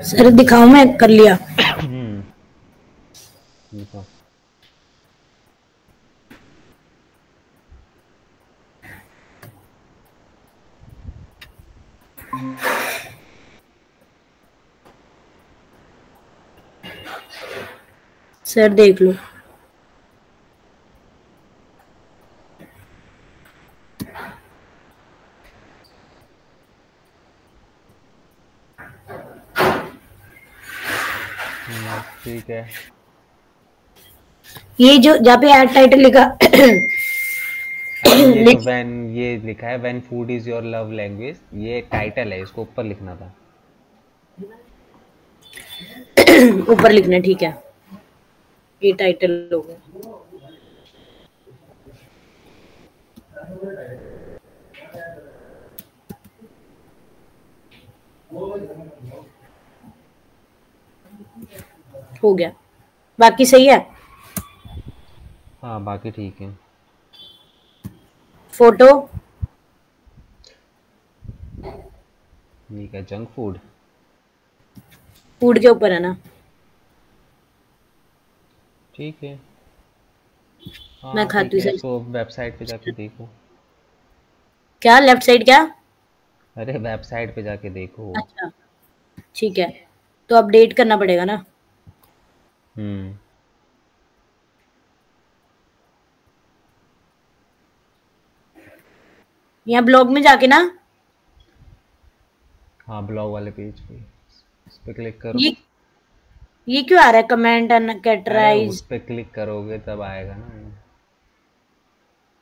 सर दिखाऊं? मैं कर लिया। दिखाओ। सर देख लो। ठीक है। ये जो जहाँ पे ऐड टाइटल लिखा ये तो व्हेन ये लिखा है when food is your love language, ये टाइटल है, इसको ऊपर लिखना था। ऊपर लिखना, ठीक है। ये टाइटल होगा। हो गया, बाकी सही है। हाँ बाकी ठीक है। फोटो ठीक है। जंक फूड फूड के ऊपर है ना? ठीक है। मैं हाँ खाती ठीक हूँ है, सर। इसको वेबसाइट पे जाके देखो। क्या लेफ्ट साइड क्या? अरे वेबसाइट पे जाके देखो। अच्छा ठीक है, तो अपडेट करना पड़ेगा ना। यहाँ ब्लॉग में जाके ना। हाँ ब्लॉग वाले पेज पे इस पे क्लिक करो। ये क्यों आ रहा है कमेंट एंड अरे कैटराइज? उस पे क्लिक करोगे तब आएगा ना।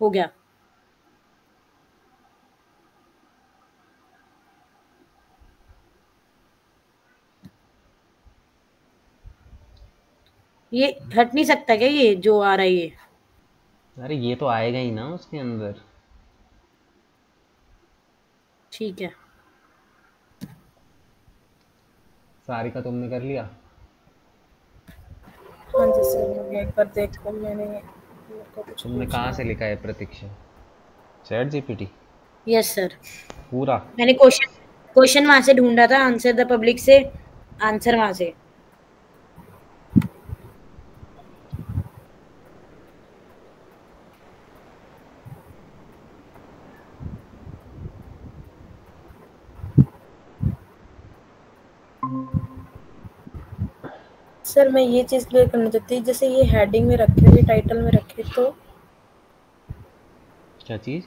हो गया। ये हट नहीं सकता क्या, ये जो आ रहा है ये? अरे ये तो आएगा ही ना उसके अंदर। ठीक है। सारिका तुमने कर लिया? हाँ जी सर, मुझे एक बार देखो, मेरे को कुछ तुमने पूछना कहाँ से है। लिखा है प्रतीक्षा? ChatGPT yes sir. पूरा? मैंने क्वेश्चन क्वेश्चन वहां से ढूंढा था, आंसर द पब्लिक से, आंसर वहां से। सर मैं ये चीज़ क्लियर करना चाहती हूँ, जैसे ये हेडिंग में रखे हुए, टाइटल में रखे, तो क्या चीज़?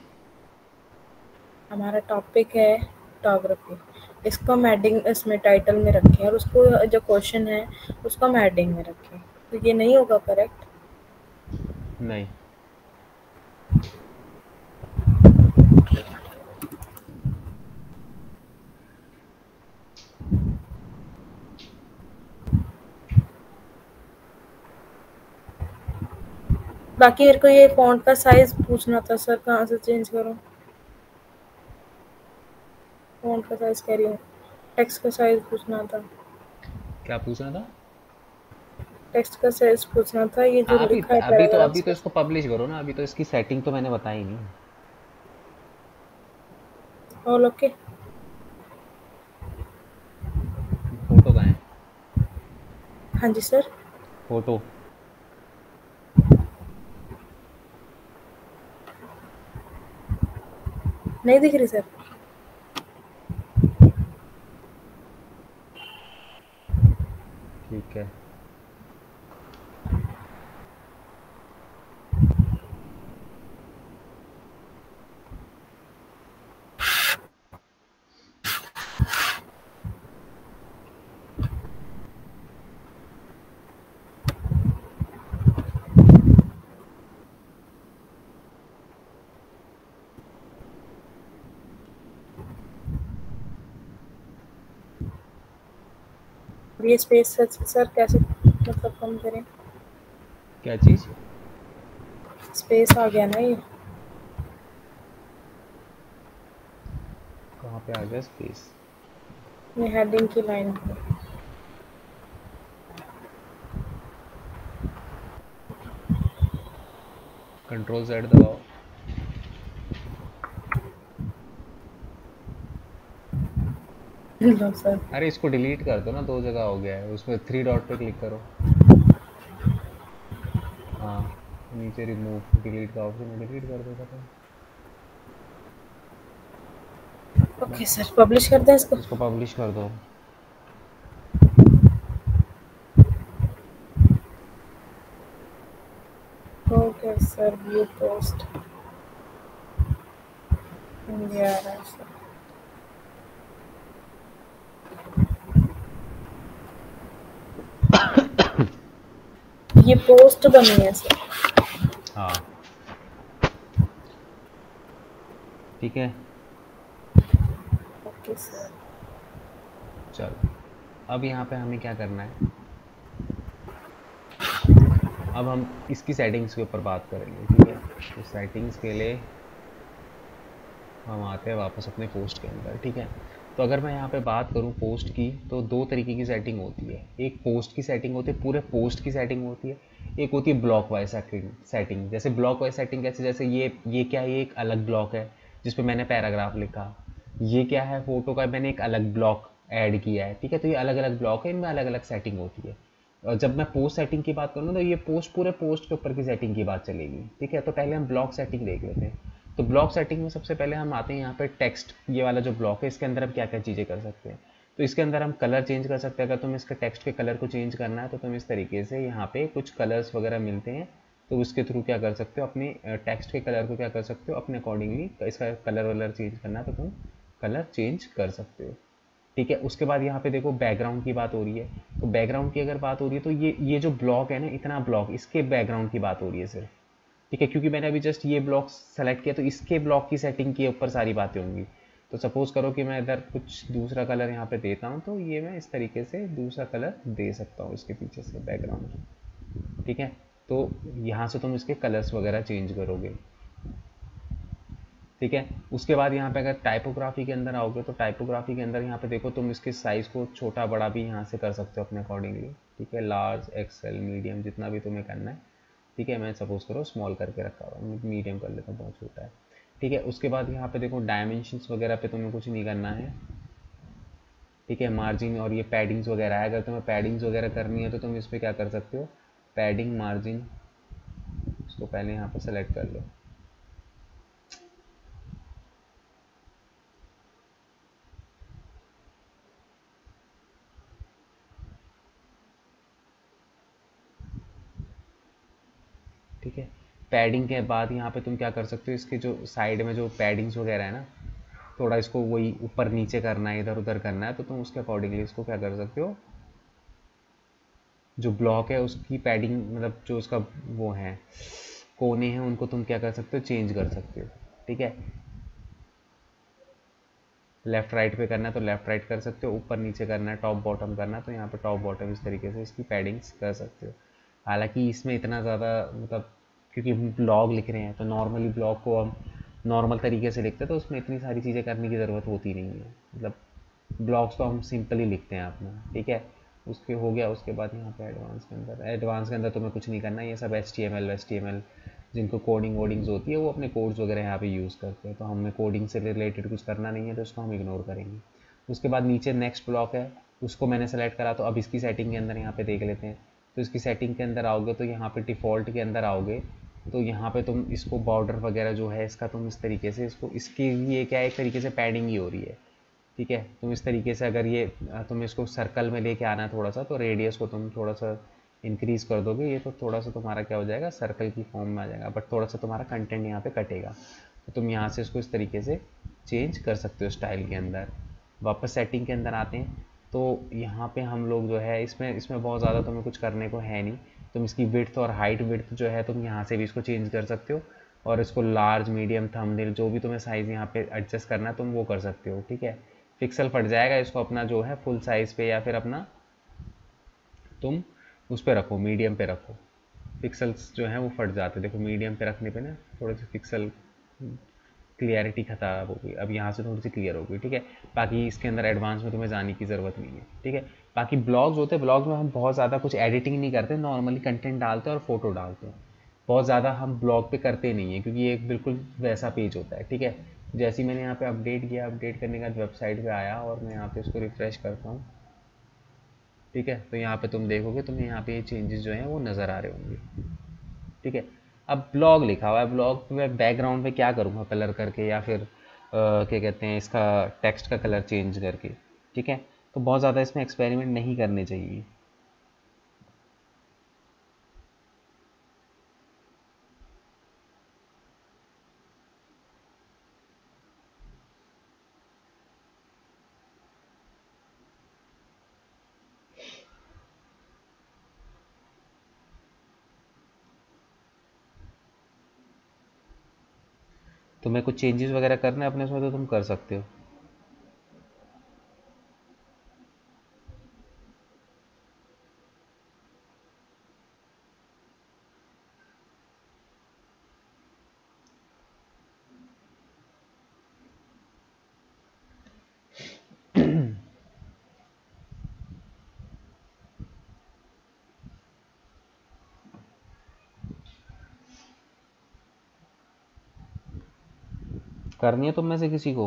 हमारा टॉपिक है फोटोग्राफी, इसको हम हेडिंग इसमें टाइटल में रखें, और उसको जो क्वेश्चन है उसको हम हेडिंग में रखें, तो ये नहीं होगा करेक्ट? नहीं। बाकी मेरे को ये फॉन्ट का साइज पूछना था सर, कहाँ से चेंज करूँ? फॉन्ट का साइज कह रही हूँ, टेक्स्ट का साइज पूछना था। क्या पूछना था? टेक्स्ट का साइज पूछना था, ये जो अभी लिखा है अभी पैराग्राफ्स तो का। इसको पब्लिश करो ना, अभी तो इसकी सेटिंग तो मैंने बताई नहीं। All okay. फोटो कहाँ है? हाँ जी सर। फोटो नहीं दिख रही सर? ठीक है। ये स्पेस सर कैसे मतलब कम करें? क्या चीज़? स्पेस आ गया ना ये। कहाँ पे आ गया स्पेस? ये हेडिंग की लाइन पे। कंट्रोल Z दबाओ। लो सर। अरे इसको डिलीट कर दो ना, दो जगह हो गया है, उसमें थ्री डॉट पे क्लिक करो। हाँ, नीचे रिमूव डिलीट का ऑप्शन है, डिलीट कर दो खत्म। ओके सर, पब्लिश कर दें इसको? इसको पब्लिश कर दो। ओके सर, व्यू पोस्ट ये आ रहा है सर। ये पोस्ट बनी है सर। हाँ ठीक है। Okay sir. चलो अब यहाँ पे हमें क्या करना है, अब हम इसकी सेटिंग्स के ऊपर बात करेंगे। ठीक है, तो सेटिंग्स के लिए हम आते हैं वापस अपने पोस्ट के अंदर। ठीक है, तो अगर मैं यहाँ पे बात करूँ पोस्ट की, तो दो तरीके की सेटिंग होती है। एक पोस्ट की सेटिंग होती है, पूरे पोस्ट की सेटिंग होती है। एक होती है ब्लॉक वाइज सेटिंग। जैसे ब्लॉक वाइज सेटिंग कैसे, जैसे ये क्या है, ये एक अलग ब्लॉक है जिसपे मैंने पैराग्राफ लिखा। ये क्या है, फोटो का मैंने एक अलग ब्लॉक ऐड किया है। ठीक है, तो ये अलग अलग ब्लॉक है, इनमें अलग अलग सेटिंग होती है। और जब मैं पोस्ट सेटिंग की बात करूँ तो ये पोस्ट पूरे पोस्ट के ऊपर की सेटिंग की बात चलेगी। ठीक है, तो पहले हम ब्लॉक सेटिंग देख लेते हैं। तो ब्लॉक सेटिंग में सबसे पहले हम आते हैं यहाँ पे टेक्स्ट, ये वाला जो ब्लॉक है, इसके अंदर हम क्या क्या चीज़ें कर सकते हैं। तो इसके अंदर हम कलर चेंज कर सकते हैं। अगर तुम्हें इसके टेक्स्ट के कलर को चेंज करना है तो तुम इस तरीके से यहाँ पे कुछ कलर्स वगैरह मिलते हैं, तो उसके थ्रू क्या कर सकते हो, अपने टेक्स्ट के कलर को क्या कर सकते हो, अपने अकॉर्डिंगली इसका कलर वलर चेंज करना है तो तुम कलर चेंज कर सकते हो। ठीक है, उसके बाद यहाँ पे देखो बैकग्राउंड की बात हो रही है। तो बैकग्राउंड की अगर बात हो रही है तो ये जो ब्लॉक है ना, इतना ब्लॉक, इसके बैकग्राउंड की बात हो रही है सिर्फ। ठीक है, क्योंकि मैंने अभी जस्ट ये ब्लॉक सेलेक्ट किया तो इसके ब्लॉक की सेटिंग के ऊपर सारी बातें होंगी। तो सपोज करो कि मैं इधर कुछ दूसरा कलर यहाँ पे देता हूँ, तो ये मैं इस तरीके से दूसरा कलर दे सकता हूँ इसके पीछे से बैकग्राउंड। ठीक है। तो यहाँ से तुम इसके कलर्स वगैरह चेंज करोगे, ठीक है। उसके बाद यहाँ पे अगर टाइपोग्राफी के अंदर आओगे तो टाइपोग्राफी के अंदर यहाँ पे देखो तुम इसके साइज़ को छोटा बड़ा भी यहाँ से कर सकते हो अपने अकॉर्डिंगली, ठीक है। लार्ज, एक्सेल, मीडियम, जितना भी तुम्हें करना है, ठीक है। मैं सपोज करो स्मॉल करके रखा हुआ, मीडियम कर लेता हूँ, बहुत छोटा है, ठीक है। उसके बाद यहाँ पे देखो डायमेंशंस वगैरह पे तुम्हें कुछ नहीं करना है, ठीक है। मार्जिन और ये पैडिंग्स वगैरह है, अगर तुम्हें पैडिंग्स वगैरह करनी है तो तुम इस पर क्या कर सकते हो, पैडिंग, मार्जिन, इसको पहले यहाँ पर सेलेक्ट कर लो, ठीक है। पैडिंग के बाद यहाँ पे तुम क्या कर सकते हो, इसके जो साइड में जो पैडिंग्स वगैरह है ना, थोड़ा इसको वही ऊपर नीचे करना है, इधर उधर करना है, तो तुम उसके अकॉर्डिंगली इसको क्या कर सकते हो, जो ब्लॉक है उसकी पैडिंग, मतलब जो उसका वो है कोने हैं, उनको तुम क्या कर सकते हो, चेंज कर सकते हो, ठीक है। लेफ्ट राइट पे करना है तो लेफ्ट राइट कर सकते हो, ऊपर नीचे करना है, टॉप बॉटम करना है तो यहाँ पे टॉप बॉटम इस तरीके से इसकी पैडिंग्स कर सकते हो। हालांकि इसमें इतना ज़्यादा मतलब, क्योंकि हम ब्लॉग लिख रहे हैं तो नॉर्मली ब्लॉग को हम नॉर्मल तरीके से लिखते हैं, तो उसमें इतनी सारी चीज़ें करने की ज़रूरत होती नहीं है, मतलब ब्लॉग्स तो हम सिंपली लिखते हैं अपना, ठीक है। उसके हो गया। उसके बाद यहाँ पे एडवांस के अंदर तुम्हें कुछ नहीं करना, ये सब HTML जिनको कोडिंग वोडिंग्स होती है वो अपने कोड्स वगैरह यहाँ पे यूज़ करते हैं, तो हमें कोडिंग से रिलेटेड कुछ करना नहीं है, तो इसको हम इग्नोर करेंगे। उसके बाद नीचे नेक्स्ट ब्लॉक है, उसको मैंने सेलेक्ट करा, तो अब इसकी सेटिंग के अंदर यहाँ पे देख लेते हैं। तो इसकी सेटिंग के अंदर आओगे तो यहाँ पे डिफ़ॉल्ट के अंदर आओगे तो यहाँ पे तुम इसको बॉर्डर वगैरह जो है इसका तुम इस तरीके से इसको, इसके लिए क्या है, एक तरीके से पैडिंग ही हो रही है, ठीक है। तुम इस तरीके से अगर ये तुम इसको सर्कल में लेके आना है थोड़ा सा, तो रेडियस को तुम थोड़ा सा इंक्रीज कर दोगे, ये तो थोड़ा सा तुम्हारा क्या हो जाएगा, सर्कल की फॉर्म में आ जाएगा, बट थोड़ा सा तुम्हारा कंटेंट यहाँ पे कटेगा, तो तुम यहाँ से इसको इस तरीके से चेंज कर सकते हो स्टाइल के अंदर। वापस सेटिंग के अंदर आते हैं तो यहाँ पे हम लोग जो है इसमें बहुत ज़्यादा तुम्हें कुछ करने को है नहीं, तुम इसकी विड्थ और हाइट विड्थ जो है तुम यहाँ से भी इसको चेंज कर सकते हो, और इसको लार्ज, मीडियम, थंबनेल जो भी तुम्हें साइज़ यहाँ पे एडजस्ट करना है तुम वो कर सकते हो, ठीक है। पिक्सल फट जाएगा, इसको अपना जो है फुल साइज़ पे या फिर अपना तुम उस पे रखो, मीडियम पे रखो, पिक्सल्स जो हैं वो फट जाते हैं, देखो मीडियम पे रखने पे ना थोड़े से पिक्सल क्लियरिटी खराब हो गई, अब यहाँ से थोड़ी सी क्लियर हो गई, ठीक है। बाकी इसके अंदर एडवांस में तुम्हें जाने की ज़रूरत नहीं है, ठीक है। बाकी ब्लॉग्स होते हैं, ब्लॉग्स में हम बहुत ज़्यादा कुछ एडिटिंग नहीं करते, नॉर्मली कंटेंट डालते हैं और फोटो डालते हैं, बहुत ज़्यादा हम ब्लॉग पे करते नहीं है, क्योंकि ये एक बिल्कुल वैसा पेज होता है, ठीक है। जैसे ही मैंने यहाँ पे अपडेट किया, अपडेट करने के बाद वेबसाइट पे आया और मैं यहाँ पे इसको रिफ्रेश करता हूँ, ठीक है, तो यहाँ पे तुम देखोगे तुम्हें यहाँ पे ये चेंजेस जो हैं वो नज़र आ रहे होंगे, ठीक है। अब ब्लॉग लिखा हुआ है, ब्लॉग में बैकग्राउंड पे क्या करूँगा, कलर करके या फिर क्या कहते हैं इसका टेक्स्ट का कलर चेंज करके, ठीक है। तो बहुत ज़्यादा इसमें एक्सपेरिमेंट नहीं करने चाहिए। तुम्हें कुछ चेंजेस वगैरह करना है अपने उसमें तो तुम कर सकते हो। करनी है तुम में से किसी को?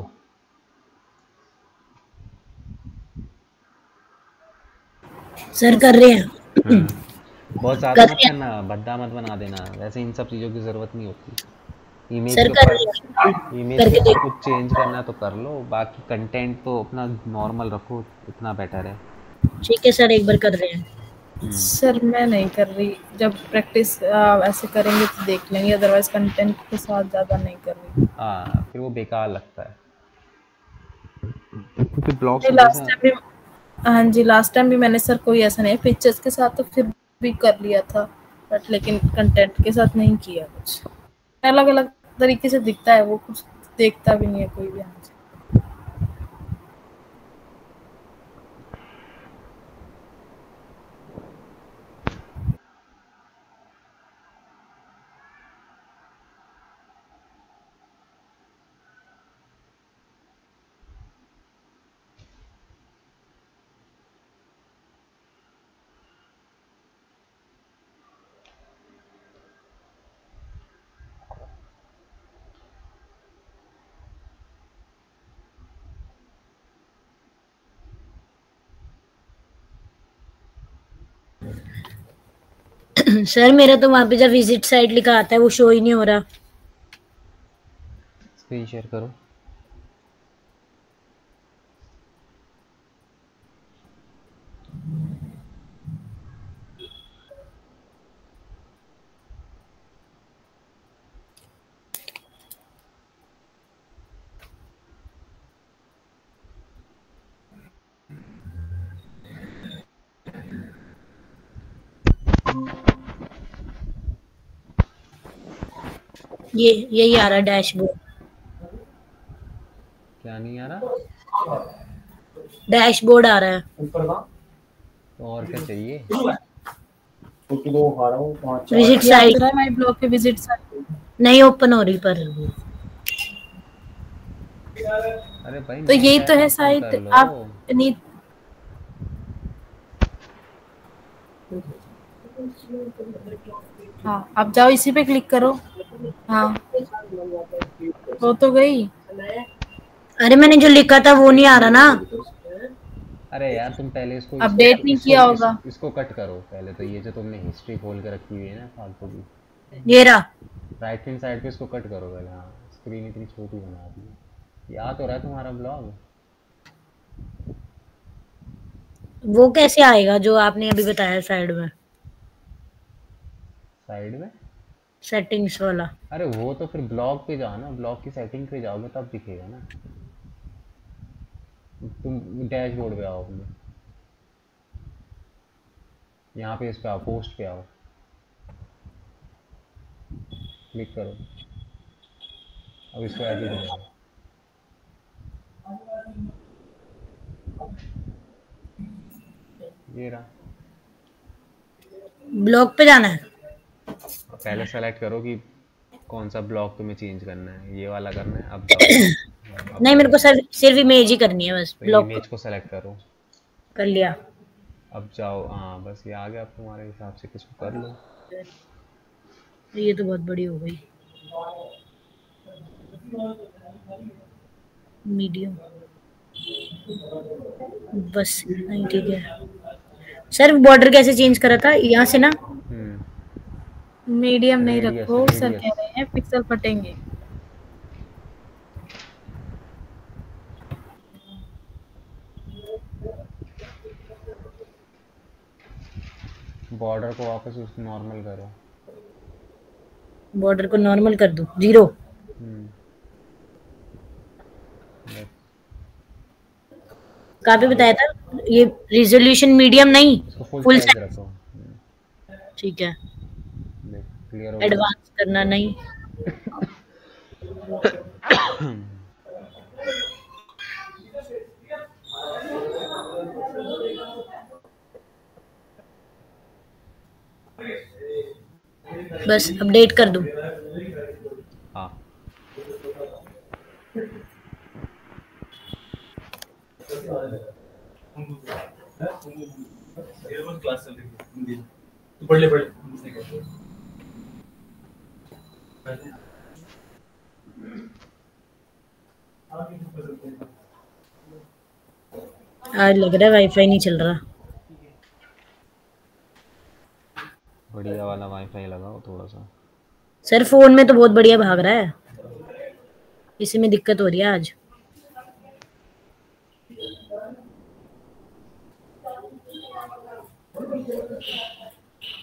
सर कर रहे हैं। बहुत ज़्यादा कर मत रहे हैं करना, भद्दा मत बना देना, वैसे इन सब चीज़ों की ज़रूरत नहीं होती। इमेज सर, के कर ऊपर रहे हैं, इमेज के करके ऊपर देखो। कुछ चेंज करना है तो कर लो, बाकी कंटेंट तो अपना नॉर्मल रखो, इतना बेटर है। ठीक है सर, एक बार कर रहे हैं। सर मैं नहीं कर रही, जब प्रैक्टिस ऐसे करेंगे तो देख लेंगे, अदरवाइज कंटेंट के साथ ज़्यादा नहीं कर रही। हाँ, फिर वो बेकार लगता है, क्योंकि ब्लॉग्स नहीं, में लास्ट कैसा, टाइम भी, हाँ जी, लास्ट टाइम भी मैंने सर कोई ऐसा नहीं, पिक्चर्स के साथ तो फिर भी कर लिया था, बट लेकिन कंटेंट के साथ नहीं किया कुछ। अलग अलग तरीके से दिखता है वो, कुछ देखता भी नहीं है कोई भी। हाँ जी। सर मेरा तो वहां पे जब विजिट साइट लिखा आता है वो शो ही नहीं हो रहा। स्क्रीन शेयर करो। ये यही आ रहा डैशबोर्ड। क्या नहीं आ रहा? डैशबोर्ड आ रहा है। तो और क्या चाहिए? विजिट ये आ साइट तो रहा है माई ब्लॉग पे विजिट साइट। नहीं ओपन हो रही पर। अरे भाई तो मेन यही तो टैब है ओपन कर साइट। लो। आप नहीं, हाँ आप जाओ इसी पे क्लिक करो। हाँ हो तो गई। अरे मैंने जो लिखा था वो नहीं आ रहा ना। अरे यार तुम पहले इसको अपडेट नहीं किया होगा। इसको कट करो पहले। तो ये जो तुमने हिस्ट्री खोल के रखी हुई है ना फालतू की, ये रहा। राइट हैंड साइड पे इसको कट करो पहले। हाँ स्क्रीन इतनी छोटी बना दी है। याद हो रहा है तुम्हारा ब्लॉग? वो कैसे आएगा जो आपने अभी बताया साइड में साइड में? सेटिंग्स वाला? अरे वो तो फिर ब्लॉग पे जाओ ना, ब्लॉग की सेटिंग पे जाओगे तब दिखेगा ना। तुम डैशबोर्ड पे आओ अपने, यहाँ पे इस पे आओ, पोस्ट पे आओ, क्लिक करो। अब इसको एडिट करो। ये रहा। ब्लॉग पे जाना है। पहले सेलेक्ट करो कि कौन सा ब्लॉग तुम्हें चेंज करना है, ये वाला करना है। अब जाओ। अब नहीं मेरे को सिर्फ इमेज ही करनी है बस। तो ब्लॉग इमेज को सेलेक्ट करो। कर लिया। अब जाओ। हाँ बस ये आ गया। अब तुम्हारे हिसाब से किसको कर लो। ये तो बहुत बड़ी हो गई। मीडियम बस नहीं ठीक है। सर बॉर्डर कैसे चेंज करा था यहाँ से ना? मीडियम नहीं रेडियस रखो, सर रेडियस। कह रहे हैं पिक्सल फटेंगे। बॉर्डर को वापस उस नॉर्मल करो। बॉर्डर को नॉर्मल कर दूं 0। बस। कहाँ पे बताया था ये? रिजोल्यूशन मीडियम नहीं इसको फुल फुल साइज साइज। रखो। ठीक है। देख क्लियर हो गया। एडवांस करना नहीं। बस अपडेट कर दूं। हाँ आज लग रहा है वाईफाई नहीं चल रहा। बढ़िया वाला वाईफाई लगाओ थोड़ा सा। सर फोन में तो बहुत बढ़िया भाग रहा है, इसी में दिक्कत हो रही है आज।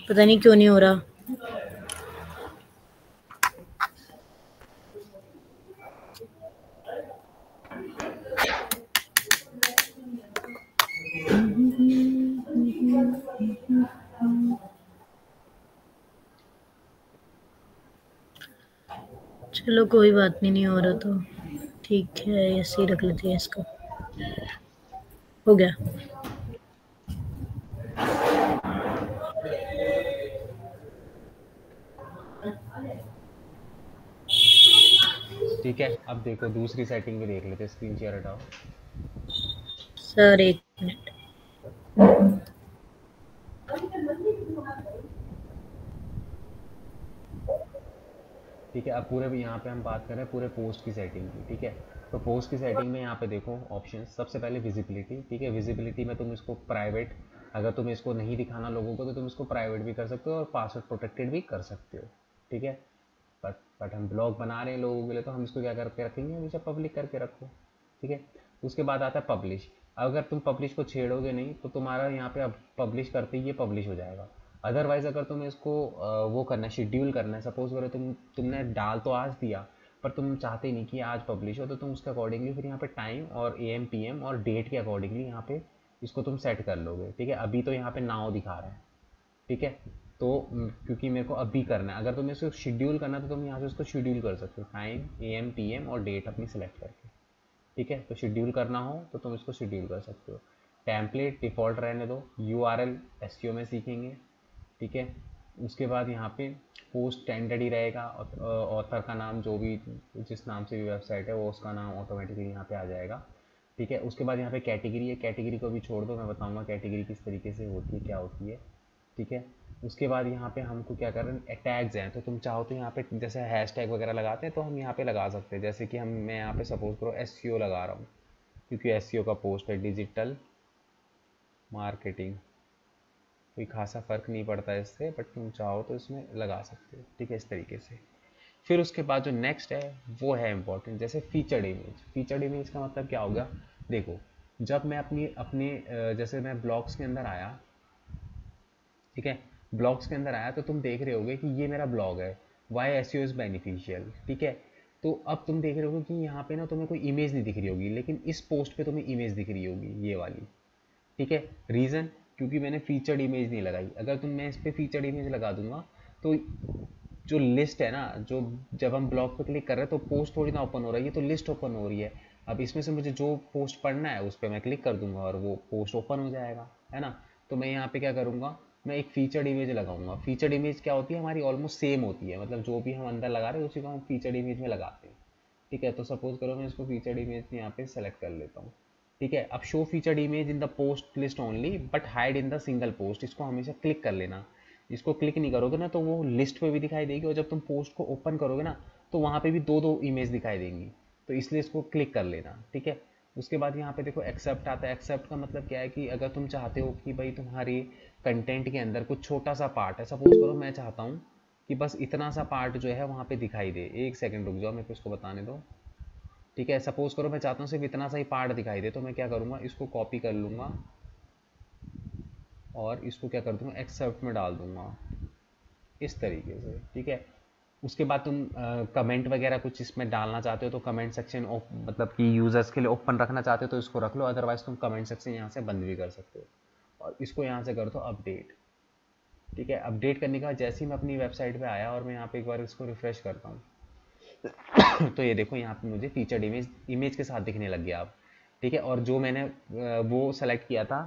पता नहीं क्यों नहीं हो रहा। चलो कोई बात नहीं, नहीं हो रहा तो ठीक है, ऐसे ही रख लेते हैं इसको। हो गया। ठीक है अब देखो दूसरी सेटिंग भी देख लेते। स्क्रीन शेयर हटाओ। सर एक मिनट। ठीक है अब पूरे भी यहाँ पे हम बात कर रहे हैं पूरे पोस्ट की सेटिंग की। ठीक है तो पोस्ट की सेटिंग में यहाँ पे देखो ऑप्शन। सबसे पहले विजिबिलिटी। ठीक है विजिबिलिटी में तुम इसको प्राइवेट अगर तुम्हें इसको नहीं दिखाना लोगों को तो तुम इसको प्राइवेट भी कर सकते हो और पासवर्ड प्रोटेक्टेड भी कर सकते हो, ठीक है। बट हम ब्लॉग बना रहे हैं लोगों के लिए तो हम इसको क्या करके रखेंगे, हमेशा पब्लिक करके रखो, ठीक है। उसके बाद आता है पब्लिश। अगर तुम पब्लिश को छेड़ोगे नहीं तो तुम्हारा यहाँ पे अब पब्लिश करते ही ये पब्लिश हो जाएगा। अदरवाइज अगर तुम्हें इसको वो करना है, शेड्यूल करना है, सपोज करो तुमने डाल तो आज दिया पर तुम चाहते नहीं कि आज पब्लिश हो, तो तुम उसके अकॉर्डिंगली फिर यहाँ पे टाइम और AM PM और डेट के अकॉर्डिंगली यहाँ पे इसको तुम सेट कर लोगे, ठीक है। अभी तो यहाँ पे नाउ दिखा रहा है, ठीक है। तो क्योंकि मेरे को अभी करना है, अगर तुम्हें इसको शेड्यूल करना है तो तुम यहाँ से उसको शेड्यूल कर सकते हो, टाइम AM PM और डेट अपनी सेलेक्ट करके, ठीक है। तो शेड्यूल करना हो तो तुम इसको शेड्यूल कर सकते हो। टेम्पलेट डिफ़ॉल्ट रहने दो, URL SEO में सीखेंगे, ठीक है। उसके बाद यहाँ पे पोस्ट स्टैंडर्ड ही रहेगा, ऑथर का नाम जो भी जिस नाम से भी वेबसाइट है वो उसका नाम ऑटोमेटिकली यहाँ पे आ जाएगा, ठीक है। उसके बाद यहाँ पे कैटेगरी है, कैटेगरी को भी छोड़ दो, मैं बताऊँगा कैटेगरी किस तरीके से होती है, क्या होती है, ठीक है। उसके बाद यहाँ पे हमको क्या कर रहे हैं, टैग्स हैं, तो तुम चाहो तो यहाँ पे जैसे हैशटैग वगैरह लगाते हैं तो हम यहाँ पे लगा सकते हैं, जैसे कि मैं यहाँ पे सपोज करो SEO लगा रहा हूँ क्योंकि SEO का पोस्ट है, डिजिटल मार्केटिंग, कोई खासा फ़र्क नहीं पड़ता है इससे, बट तुम चाहो तो इसमें लगा सकते हो, ठीक है, इस तरीके से। फिर उसके बाद जो नेक्स्ट है वो है इम्पोर्टेंट, जैसे फीचर्ड इमेज। फीचर्ड इमेज का मतलब क्या होगा, देखो जब मैं अपने जैसे मैं ब्लॉग्स के अंदर आया, ठीक है, ब्लॉग्स के अंदर आया तो तुम देख रहे होगे कि ये मेरा ब्लॉग है, वाई SEO इज़ बेनिफिशियल, ठीक है। तो अब तुम देख रहे होगे कि यहाँ पे ना तुम्हें कोई इमेज नहीं दिख रही होगी, लेकिन इस पोस्ट पे तुम्हें इमेज दिख रही होगी, ये वाली, ठीक है। रीज़न, क्योंकि मैंने फीचर्ड इमेज नहीं लगाई। अगर मैं इस पर फीचर्ड इमेज लगा दूंगा तो जो लिस्ट है ना, जो जब हम ब्लॉग पे क्लिक कर रहे हैं तो पोस्ट थोड़ी ना ओपन हो रही है, तो लिस्ट ओपन हो रही है। अब इसमें से मुझे जो पोस्ट पढ़ना है उस पर मैं क्लिक कर दूंगा और वो पोस्ट ओपन हो जाएगा, है ना। तो मैं यहाँ पे क्या करूँगा, मैं एक फीचर्ड इमेज लगाऊंगा। फीचर्ड इमेज क्या होती है, हमारी ऑलमोस्ट सेम होती है, मतलब जो भी हम अंदर लगा रहे हैं उसी को हम फीचर्ड इमेज में लगाते हैं, ठीक है। तो सपोज करो मैं इसको फीचर्ड इमेज यहाँ पे सेलेक्ट कर लेता हूँ, ठीक है। अब show featured image in the post list only but hide in the single post, इसको हमेशा क्लिक कर लेना। इसको क्लिक नहीं करोगे ना तो वो लिस्ट पे भी दिखाई देगी और जब तुम पोस्ट को ओपन करोगे ना तो वहाँ पे भी दो इमेज दिखाई देंगी, तो इसलिए इसको क्लिक कर लेना, ठीक है। उसके बाद यहाँ पे देखो एक्सेप्ट आता है। एक्सेप्ट का मतलब क्या है कि अगर तुम चाहते हो कि भाई तुम्हारी कंटेंट के अंदर कुछ छोटा सा पार्ट है, सपोज करो मैं चाहता हूँ कि बस इतना सा पार्ट जो है वहाँ पे दिखाई दे, एक सेकंड रुक जाओ मेरे को इसको बताने दो, ठीक है। सपोज करो मैं चाहता हूँ सिर्फ इतना सा ही पार्ट दिखाई दे, तो मैं क्या करूँगा, इसको कॉपी कर लूँगा और इसको क्या कर दूँगा, एक्सेप्ट में डाल दूँगा इस तरीके से, ठीक है। उसके बाद तुम कमेंट वगैरह कुछ इसमें डालना चाहते हो तो कमेंट सेक्शन मतलब कि यूज़र्स के लिए ओपन रखना चाहते हो तो इसको रख लो, अदरवाइज तुम कमेंट सेक्शन यहाँ से बंद भी कर सकते हो। और इसको यहाँ से कर दो अपडेट, ठीक है। अपडेट करने के बाद जैसे ही मैं अपनी वेबसाइट पे आया और मैं यहाँ पे एक बार इसको रिफ्रेश करता हूँ तो ये देखो यहाँ पे मुझे फीचर्ड इमेज के साथ दिखने लग गया अब, ठीक है। और जो मैंने वो सेलेक्ट किया था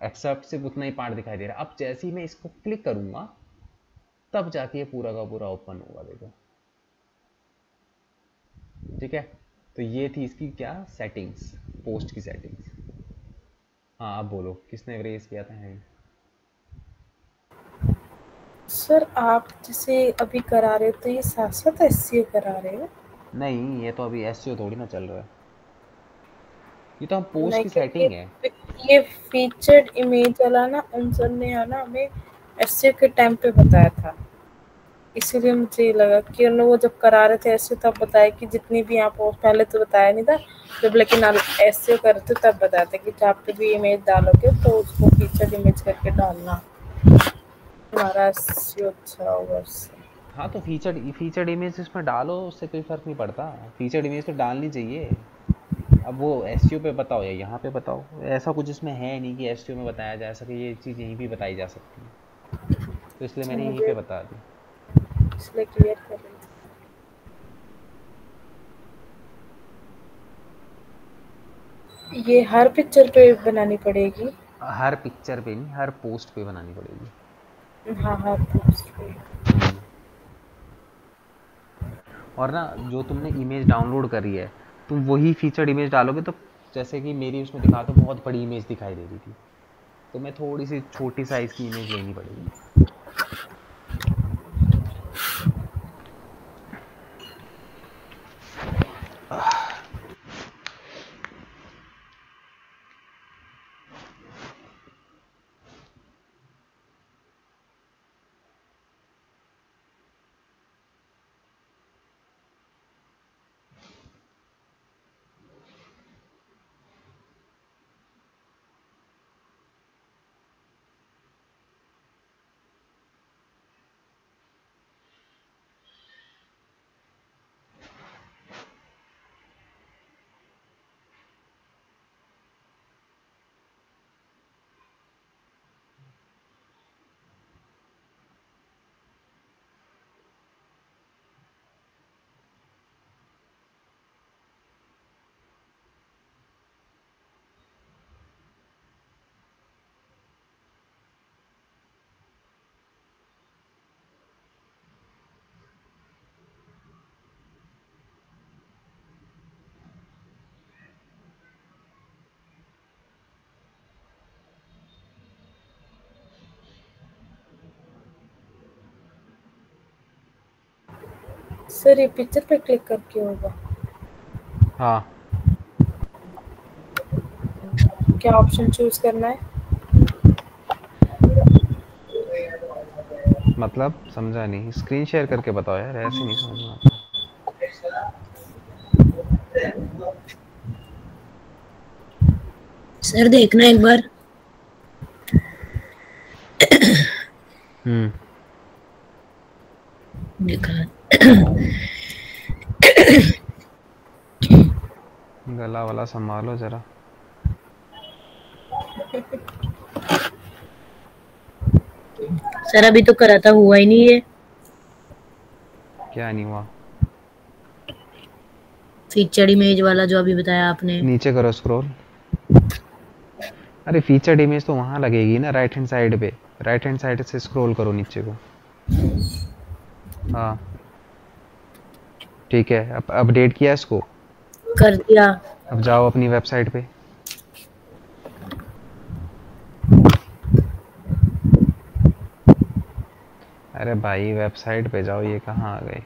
एक्सेप्ट, सिर्फ उतना ही पार्ट दिखाई दे रहा है। अब जैसे ही मैं इसको क्लिक करूँगा तब जाके ये पूरा का पूरा ओपन होगा, देखो, ठीक है। तो ये थी इसकी क्या सेटिंग्स, पोस्ट की सेटिंग्स। हाँ अब बोलो किसने रेज किया था हैंड? सर आप जैसे अभी करा रहे हो तो ये साथ साथ SEO करा रहे हो? नहीं, ये तो अभी SEO थोड़ी ना चल रहा है, ये तो हम पोस्ट नहीं, की सेटिंग है। ये फीचर्ड इमेज वाला ना उन सर ने है ना हमें SEO के टाइम पे बताया था, इसीलिए मुझे ये लगा कि उन वो जब करा रहे थे SEO तब बताया कि जितनी भी यहाँ पोस्ट, पहले तो बताया नहीं था जब, लेकिन SEO करते तब बताया था कि जहाँ पे भी इमेज डालोगे तो उसको फीचर्ड इमेज करके डालना, हमारा SEO अच्छा होगा उससे। हाँ तो फीचर्ड इमेज इसमें डालो, उससे कोई फ़र्क नहीं पड़ता, फीचर्ड इमेज तो डालनी चाहिए। अब वो SEO पे बताओ या यहाँ पे बताओ, ऐसा कुछ इसमें है नहीं कि SEO में बताया जा सके, ये चीज़ यहीं भी बताई जा सकती है, तो इसलिए मैंने यहीं पे बता दी, इसलिए क्लियर कर रही हूँ। ये हर पिक्चर पे बनानी पड़ेगी? हर पिक्चर पे नहीं, हर पोस्ट पे बनानी पड़ेगी। हाँ हर पोस्ट पे। और ना जो तुमने इमेज डाउनलोड करी है तुम वही फीचर्ड इमेज डालोगे, तो जैसे कि मेरी उसमें दिखा तो बहुत बड़ी इमेज दिखाई दे रही थी, तो मैं थोड़ी सी छोटी साइज़ की इमेज लेनी पड़ेगी। सर ये पिक्चर पे क्लिक करके होगा? हाँ, क्या ऑप्शन चूज करना है? मतलब समझा नहीं, स्क्रीन शेयर करके बताओ यार, ऐसे नहीं समझ में आता। सर देखना एक बार। देखा। गला वाला संभालो जरा। सर अभी तो करा था, हुआ ही नहीं है। क्या नहीं हुआ? फीचर इमेज वाला जो अभी बताया आपने। नीचे करो स्क्रॉल। अरे फीचर्ड इमेज तो वहां लगेगी ना, राइट हैंड साइड पे। राइट हैंड साइड से स्क्रॉल करो नीचे को। हाँ ठीक है, अब अपडेट किया इसको? कर दिया। अब जाओ अपनी वेबसाइट पे। अरे भाई वेबसाइट पे जाओ, ये कहाँ आ गई?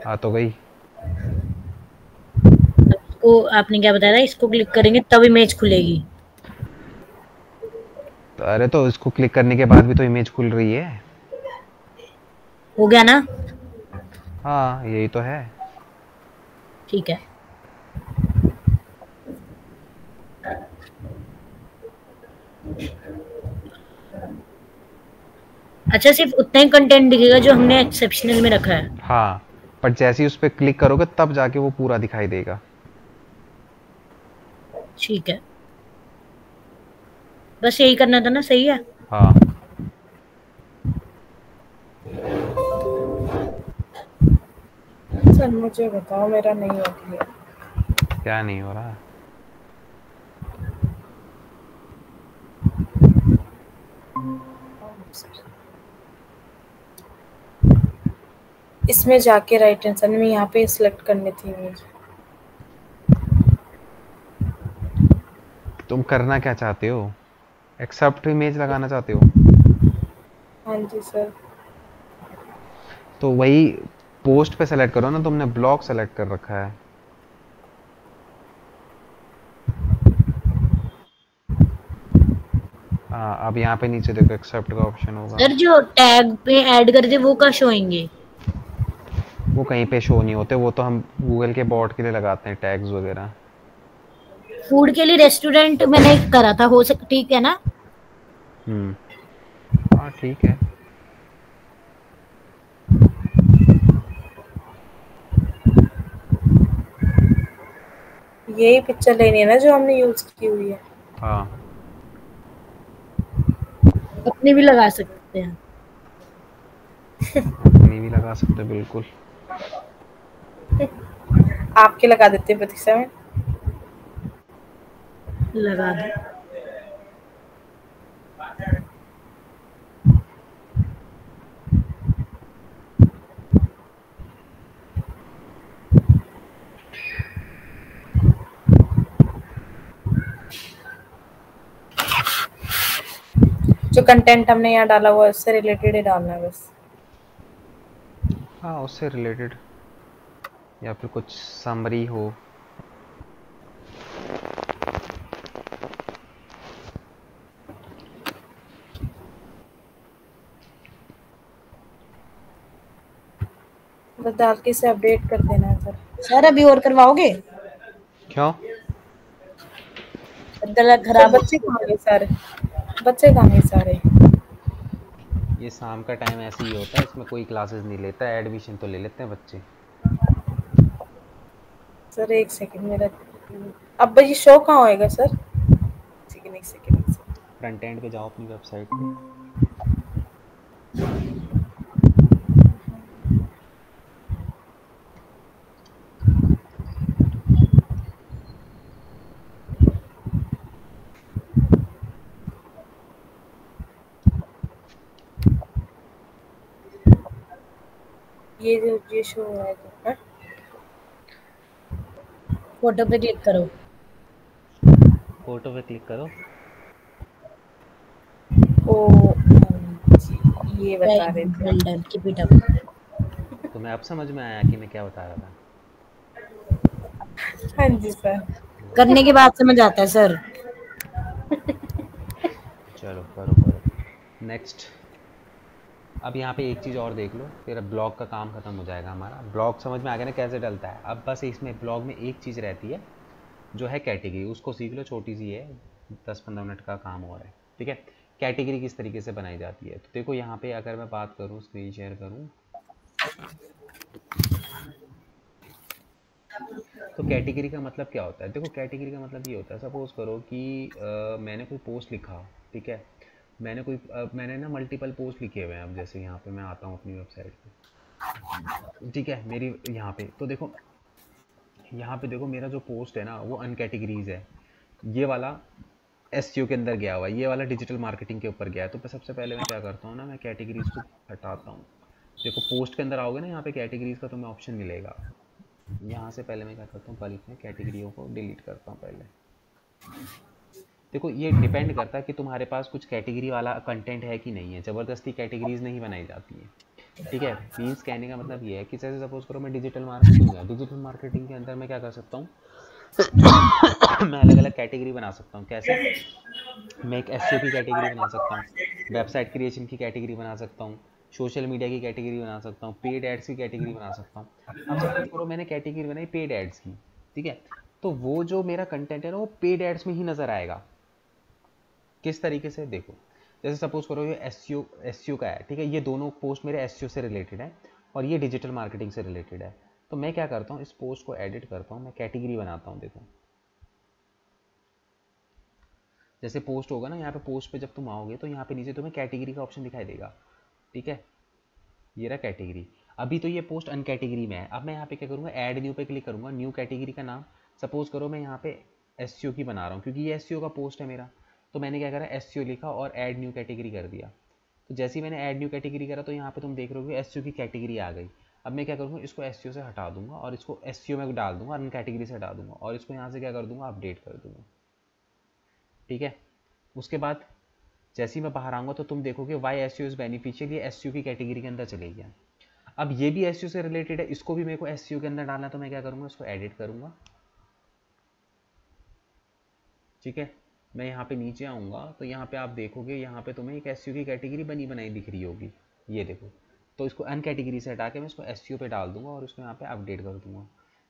आ तो गई। इसको आपने क्या बताया था, इसको क्लिक करेंगे तब इमेज खुलेगी? तो अरे तो इसको क्लिक करने के बाद भी तो इमेज खुल रही है। हो गया ना? हाँ यही तो है। ठीक है। अच्छा, सिर्फ उतना ही कंटेंट दिखेगा जो हमने एक्सेप्शनल में रखा है? हाँ, पर जैसे ही उस पर क्लिक करोगे तब जाके वो पूरा दिखाई देगा। ठीक है, बस यही करना था ना? सही है। हाँ सर मुझे बताओ, मेरा नहीं हो गया। क्या नहीं हो रहा? इसमें जाके राइट हैंड साइड में यहाँ पे सिलेक्ट करनी थी इमेज। तुम करना क्या चाहते हो? एक्सेप्ट इमेज लगाना चाहते हो? हाँ जी सर। तो वही पोस्ट पे सेलेक्ट करो ना, तुमने ब्लॉक सेलेक्ट कर रखा है। हाँ अब यहाँ पे नीचे देखो एक्सेप्ट का ऑप्शन होगा। सर जो टैग पे ऐड करते वो कहाँ शो होंगे? वो कहीं पे शो नहीं होते, वो तो हम गूगल के बॉट के लिए लगाते हैं टैग्स वगैरह। फूड के लिए रेस्टोरेंट मैंने करा था, हो सकता? ठीक है ना? हाँ ठीक है। यही पिक्चर लेनी है ना जो हमने यूज की हुई है? हाँ अपने भी लगा सकते हैं। अपनी भी लगा सकते हो बिल्कुल। आपके लगा देते हैं प्रतीक्षा में। लगा दो। जो कंटेंट हमने यहाँ डाला हुआ है उससे रिलेटेड ही डालना है बस। हाँ उससे रिलेटेड, या फिर कुछ समरी हो। बस डाल के इसे अपडेट कर देना है सर। सर अभी और करवाओगे? क्यों? गला सर खराब। बच्चे कहाँ गए सारे? बच्चे कहाँ गए सारे? ये शाम का टाइम ऐसे ही होता है, इसमें कोई क्लासेस नहीं लेता है, एडमिशन तो ले लेते हैं बच्चे। सर एक सेकंड मेरा, अब ये शो कहाँ होएगा सर? एक सेकंड। फ्रंट एंड पे जाओ अपनी वेबसाइट पे। ये शो हो रहा है तो, हाँ? फोटो पे क्लिक करो। फोटो पे क्लिक करो। ओ ये बता रहे थे। Well done, keep it up. तुम्हें अब समझ में आया कि मैं क्या बता रहा था? हाँ जी सर। करने के बाद समझ आता है सर। चलो करो नेक्स्ट। अब यहाँ पे एक चीज़ और देख लो, फिर ब्लॉग का काम खत्म हो जाएगा हमारा। ब्लॉग समझ में आ गया ना कैसे डलता है? अब बस इसमें ब्लॉग में एक चीज़ रहती है जो है कैटेगरी, उसको सीख लो, छोटी सी है, 10-15 मिनट का काम हो रहा है। ठीक है, कैटेगरी किस तरीके से बनाई जाती है? तो देखो यहाँ पे अगर मैं बात करूँ, स्क्रीन शेयर करूँ, तो कैटेगरी का मतलब क्या होता है? देखो कैटेगरी का मतलब ये होता है, सपोज करो कि मैंने कोई पोस्ट लिखा, ठीक है, मैंने ना मल्टीपल पोस्ट लिखे हुए हैं। अब जैसे यहाँ पे मैं आता हूँ अपनी वेबसाइट पे, ठीक है, मेरी यहाँ पे तो देखो, यहाँ पे देखो मेरा जो पोस्ट है ना वो अनकैटेगरीज है। ये वाला एसईओ के अंदर गया हुआ है, ये वाला डिजिटल मार्केटिंग के ऊपर गया है। तो सबसे पहले मैं क्या करता हूँ ना, मैं कैटेगरीज को हटाता हूँ। देखो पोस्ट के अंदर आओगे ना, यहाँ पे कैटेगरीज का तुम्हें ऑप्शन मिलेगा। यहाँ से पहले मैं क्या करता हूँ, बल्क में कैटेगरियों को डिलीट करता हूँ पहले। देखो ये डिपेंड करता है कि तुम्हारे पास कुछ कैटेगरी वाला कंटेंट है कि नहीं है। ज़बरदस्ती कैटेगरीज नहीं बनाई जाती है, ठीक है। मीन्स कहने का मतलब ये है कि जैसे सपोज करो मैं डिजिटल मार्केटिंग है, डिजिटल मार्केटिंग के अंदर मैं क्या कर सकता हूँ मैं अलग अलग कैटेगरी बना सकता हूँ। कैसे? मैं एक एसईओ की कैटेगरी बना सकता हूँ, वेबसाइट क्रिएशन की कैटेगरी बना सकता हूँ, सोशल मीडिया की कैटेगरी बना सकता हूँ, पेड एड्स की कैटेगरी बना सकता हूँ। अब सपोज करो मैंने कैटेगरी बनाई पेड एड्स की, ठीक है, तो वो जो मेरा कंटेंट है ना वो पेड एड्स में ही नज़र आएगा। किस तरीके से? देखो जैसे सपोज करो ये एसईओ का है, ठीक है, ये दोनों पोस्ट मेरे एसईओ से रिलेटेड है और ये डिजिटल मार्केटिंग से रिलेटेड है। तो मैं क्या करता हूँ, इस पोस्ट को एडिट करता हूँ, मैं कैटेगरी बनाता हूँ। देखो जैसे पोस्ट होगा ना, यहाँ पे पोस्ट पे जब तुम आओगे तो यहाँ पे नीचे तुम्हें कैटेगरी का ऑप्शन दिखाई देगा, ठीक है, ये रहा कैटेगरी। अभी तो ये पोस्ट अन कैटेगरी में है। अब मैं यहाँ पे क्या करूँगा, ऐड न्यू पे क्लिक करूँगा, न्यू कैटेगरी का नाम सपोज करो मैं यहाँ पे एसईओ की बना रहा हूँ, क्योंकि ये एसईओ का पोस्ट है मेरा। तो मैंने क्या करा, एसईओ लिखा और ऐड न्यू कैटेगरी कर दिया। तो जैसे ही मैंने ऐड न्यू कैटेगरी करा तो यहाँ पे तुम देख रहे हो एसईओ की कैटेगरी आ गई। अब मैं क्या करूँगा, इसको एसईओ से हटा दूंगा और इसको एसईओ में डाल दूंगा, अन कैटेगरी से हटा दूंगा और इसको यहाँ से क्या कर दूंगा, अपडेट कर दूंगा, ठीक है। उसके बाद जैसे ही मैं बाहर आऊँगा तो तुम देखोगे वाई एसईओ इज बेनिफिशियल, ये एसईओ की कैटेगरी के अंदर चले गया। अब ये भी एसईओ से रिलेटेड है, इसको भी मेरे को एसईओ के अंदर डालना, तो मैं क्या करूँगा, इसको एडिट करूँगा, ठीक है। मैं यहाँ पे नीचे आऊँगा तो यहाँ पे आप देखोगे, यहाँ पे तुम्हें एक एसईओ की कैटेगरी बनी बनाई दिख रही होगी, ये देखो। तो इसको अन कैटेगरी से हटा के मैं इसको एसईओ पे डाल दूंगा और इसको यहाँ पे अपडेट कर दूंगा,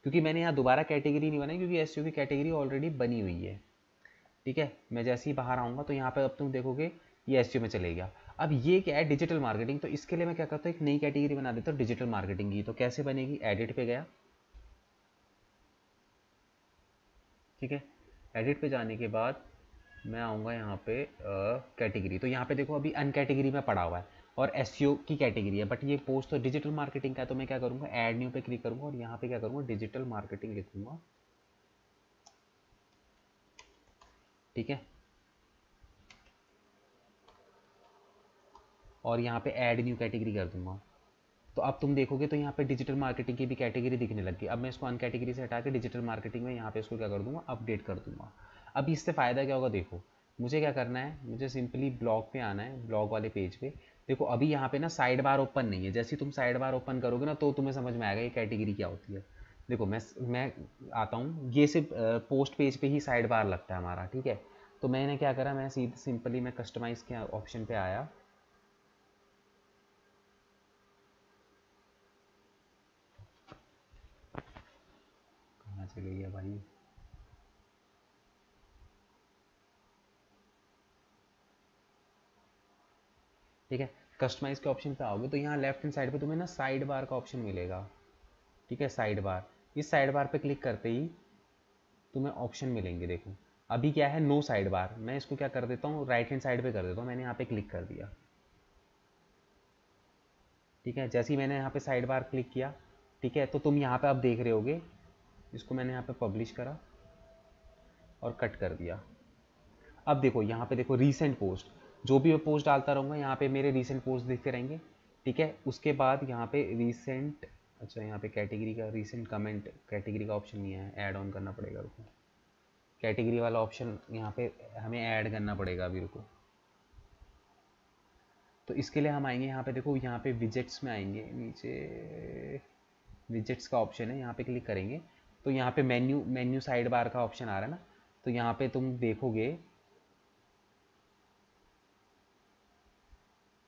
क्योंकि मैंने यहाँ दोबारा कैटेगरी नहीं बनाई, क्योंकि एसईओ की कैटेगरी ऑलरेडी बनी हुई है, ठीक है। मैं जैसे ही बाहर आऊँगा तो यहाँ पे अब तुम देखोगे ये एसईओ में चले गया। अब ये क्या है, डिजिटल मार्केटिंग। तो इसके लिए मैं क्या करता हूँ, एक नई कैटेगरी बना देता हूँ डिजिटल मार्केटिंग की। तो कैसे बनेगी, एडिट पे गया, ठीक है, एडिट पे जाने के बाद मैं आऊँगा यहाँ पे कैटेगरी। तो यहाँ पे देखो अभी अन कैटेगरी में पड़ा हुआ है और एसईओ की कैटेगरी है, बट ये पोस्ट तो डिजिटल मार्केटिंग का है। तो मैं क्या करूँगा, ऐड न्यू पे क्लिक करूँगा और यहाँ पे क्या करूँगा, डिजिटल मार्केटिंग लिखूँगा, ठीक है, और यहाँ पे ऐड न्यू कैटेगरी कर दूँगा। तो अब तुम देखोगे तो यहाँ पे डिजिटल मार्केटिंग की भी कैटेगरी दिखने लग गई। अब मैं इसको अन कैटेगरी से हटा के डिजिटल मार्केटिंग में यहाँ पे इसको क्या कर दूँगा, अपडेट कर दूँगा। अब इससे फ़ायदा क्या होगा, देखो मुझे क्या करना है, मुझे सिंपली ब्लॉग पे आना है, ब्लॉग वाले पेज पे। देखो अभी यहाँ पे ना साइड बार ओपन नहीं है, जैसे तुम साइड बार ओपन करोगे ना तो तुम्हें समझ में आएगा ये कैटेगरी क्या होती है। देखो मैं आता हूँ, ये सिर्फ पोस्ट पेज पे ही साइड बार लगता है हमारा, ठीक है। तो मैंने क्या करा, मैं सीधे सिंपली मैं कस्टमाइज़ के ऑप्शन पे आया, कहाँ चले गया भाई, ठीक है। कस्टमाइज के ऑप्शन पे आओगे तो यहाँ लेफ्ट हैंड साइड पे तुम्हें ना साइड बार का ऑप्शन मिलेगा, ठीक है, साइड बार। इस साइड बार पे क्लिक करते ही तुम्हें ऑप्शन मिलेंगे। देखो अभी क्या है, नो साइड बार। मैं इसको क्या कर देता हूँ, राइट हैंड साइड पे कर देता हूँ। मैंने यहाँ पे क्लिक कर दिया, ठीक है। जैसे ही मैंने यहाँ पे साइड बार क्लिक किया, ठीक है, तो तुम यहाँ पे अब देख रहे होगे, इसको मैंने यहाँ पे पब्लिश करा और कट कर दिया। अब देखो यहाँ पे देखो रीसेंट पोस्ट, जो भी मैं पोस्ट डालता रहूँगा यहाँ पे मेरे रीसेंट पोस्ट दिखते रहेंगे, ठीक है। उसके बाद यहाँ पे रीसेंट, अच्छा यहाँ पे कैटेगरी का रीसेंट कमेंट कैटेगरी का ऑप्शन नहीं है, ऐड ऑन करना पड़ेगा रुको। कैटेगरी वाला ऑप्शन यहाँ पे हमें ऐड करना पड़ेगा अभी, रुको। तो इसके लिए हम आएंगे यहाँ पे, देखो यहाँ पे विजेट्स में आएंगे, नीचे विजेट्स का ऑप्शन है, यहाँ पे क्लिक करेंगे तो यहाँ पे मेन्यू साइड बार का ऑप्शन आ रहा है ना, तो यहाँ पे तुम देखोगे,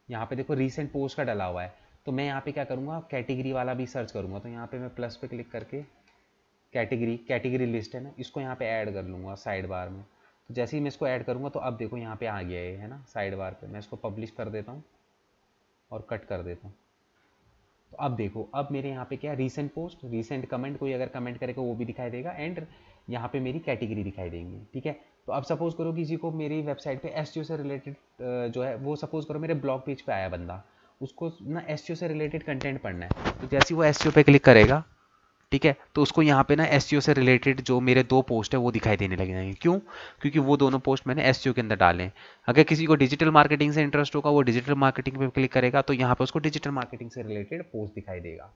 यहाँ पे देखो रीसेंट पोस्ट का डला हुआ है। तो मैं यहाँ पे क्या करूँगा, कैटेगरी वाला भी सर्च करूँगा। तो यहाँ पे मैं प्लस पे क्लिक करके कैटेगरी लिस्ट है ना, इसको यहाँ पे ऐड कर लूँगा साइड बार में। तो जैसे ही मैं इसको ऐड करूँगा तो अब देखो यहाँ पे आ गया है ना साइड बार पे। मैं इसको पब्लिश कर देता हूँ और कट कर देता हूँ। तो अब देखो, अब मेरे यहाँ पे क्या, रीसेंट पोस्ट, रीसेंट कमेंट, कोई अगर कमेंट करेगा वो भी दिखाई देगा, एंड यहाँ पे मेरी कैटेगरी दिखाई देंगी। ठीक है, तो अब सपोज करो किसी को मेरी वेबसाइट पे एसईओ से रिलेटेड जो है वो, सपोज करो मेरे ब्लॉग पेज पे आया बंदा, उसको ना एसईओ से रिलेटेड कंटेंट पढ़ना है। तो जैसे वो एसईओ पे क्लिक करेगा, ठीक है, तो उसको यहाँ पे ना एसईओ से रिलेटेड जो मेरे 2 पोस्ट है वो दिखाई देने लग जाएंगे। क्यों? क्योंकि वो दोनों पोस्ट मैंने एसईओ के अंदर डाले हैं। अगर किसी को डिजिटल मार्केटिंग से इंटरेस्ट होगा, वो डिजिटल मार्केटिंग पे क्लिक करेगा तो यहाँ पे उसको डिजिटल मार्केटिंग से रिलेटेड पोस्ट दिखाई देगा।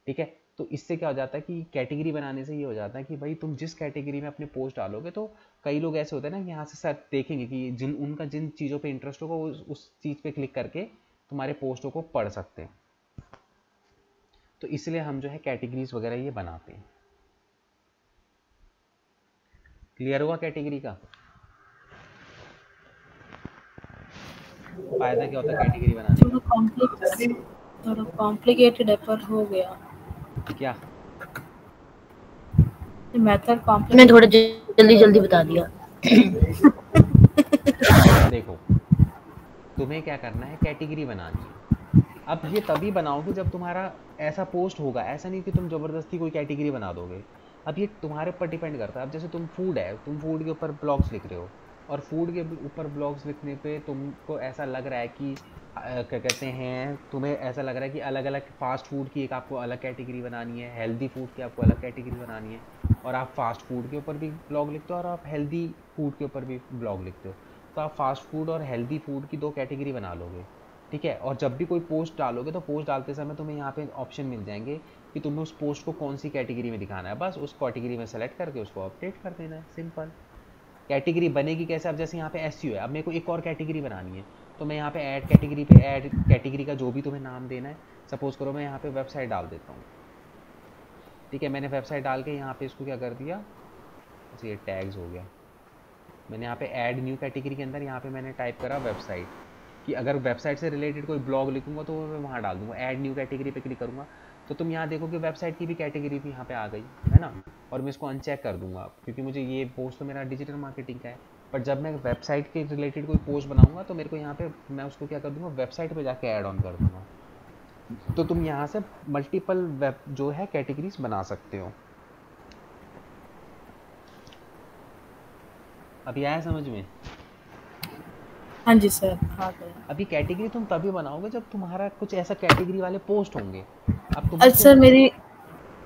ठीक है, तो इससे क्या हो जाता है कि कैटेगरी बनाने से ये हो जाता है कि भाई तुम जिस कैटेगरी में अपने पोस्ट डालोगे, तो कई लोग ऐसे होते हैं ना कि यहाँ से सर देखेंगे कि उनका जिन चीज़ों पे इंटरेस्ट होगा वो उस चीज़ पे क्लिक करके तुम्हारे पोस्टों को पढ़ सकते हैं। तो इसलिए हम जो है कैटेगरीज वगैरह ये बनाते हैं। क्लियर हुआ कैटेगरी का फायदा क्या होता है कैटेगरी बनाने का? थोड़ा कॉम्प्लिकेटेड है पर हो गया। क्या मेथड कॉम्प्लिकेटेड, मैं थोड़ा जल्दी बता दिया। देखो, तुम्हें क्या करना है, कैटेगरी बनानी है। अब ये तभी बनाओगे जब तुम्हारा ऐसा पोस्ट होगा, ऐसा नहीं कि तुम ज़बरदस्ती कोई कैटेगरी बना दोगे। अब ये तुम्हारे ऊपर डिपेंड करता है। अब जैसे तुम फूड है, तुम फूड के ऊपर ब्लॉग्स लिख रहे हो, और फूड के ऊपर ब्लॉग्स लिखने पे तुमको ऐसा लग रहा है कि क्या कहते हैं, तुम्हें ऐसा लग रहा है कि अलग अलग फास्ट फूड की एक आपको अलग कैटेगरी बनानी है, हेल्दी फूड की आपको अलग कैटेगरी बनानी है, और आप फास्ट फूड के ऊपर भी ब्लॉग लिखते हो और आप हेल्दी फूड के ऊपर भी ब्लॉग लिखते हो, तो आप फास्ट फूड और हेल्दी फूड की 2 कैटेगरी बना लोगे। ठीक है, और जब भी कोई पोस्ट डालोगे तो पोस्ट डालते समय तुम्हें यहाँ पे ऑप्शन मिल जाएंगे कि तुम्हें उस पोस्ट को कौन सी कैटेगरी में दिखाना है। बस उस कैटेगरी में सेलेक्ट करके उसको अपडेट कर देना है, सिंपल। कैटेगरी बनेगी कैसे? अब जैसे यहाँ पे एसईओ है, अब मेरे को एक और कैटेगरी बनानी है, तो मैं यहाँ पे ऐड कैटेगरी पे ऐड कैटेगरी का जो भी तुम्हें नाम देना है, सपोज करो मैं यहाँ पे वेबसाइट डाल देता हूँ। ठीक है, मैंने वेबसाइट डाल के यहाँ पे इसको क्या कर दिया, अच्छा ये टैग्स हो गया। मैंने यहाँ पे ऐड न्यू कैटेगरी के अंदर यहाँ पे मैंने टाइप करा वेबसाइट, कि अगर वेबसाइट से रिलेटेड कोई ब्लॉग लिखूंगा तो मैं वहाँ डाल दूंगा। ऐड न्यू कैटेगरी पे क्लिक करूँगा तो तुम यहाँ देखो कि वेबसाइट की भी कैटेगरी भी यहाँ पे आ गई है ना, और मैं इसको अनचेक कर दूंगा क्योंकि मुझे ये पोस्ट तो मेरा डिजिटल मार्केटिंग का है। पर जब मैं वेबसाइट के रिलेटेड कोई पोस्ट बनाऊंगा तो मेरे को यहाँ पे मैं उसको क्या कर दूंगा, वेबसाइट पे जाके ऐड ऑन कर दूंगा। तो तुम यहाँ से मल्टीपल वेब जो है कैटेगरीज बना सकते हो। अभी आया समझ में? हाँ जी सर, आ गया। अभी कैटेगरी तुम तभी बनाओगे जब तुम्हारा कुछ ऐसा कैटेगरी वाले पोस्ट होंगे। अब तुम अच्छा सर, मेरी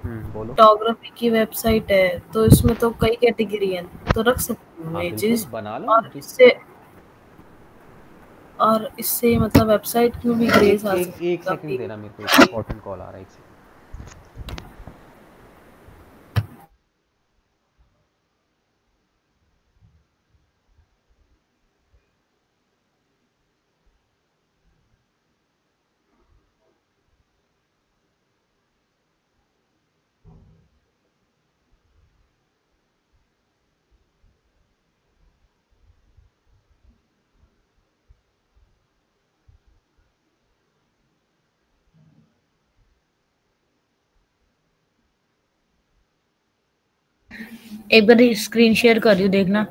बोलो। फोटोग्राफी की वेबसाइट है तो इसमें तो कई कैटेगरी हैं, तो रख सकती हूँ ये चीज बना लो। और इससे मतलब वेबसाइट में भी ग्रेस आ सकती है। एक सेकंड देना, मेरे को एक इंपॉर्टेंट कॉल आ रहा है, एक सेकंड। एक बार स्क्रीन शेयर कर रही हूँ, देखना।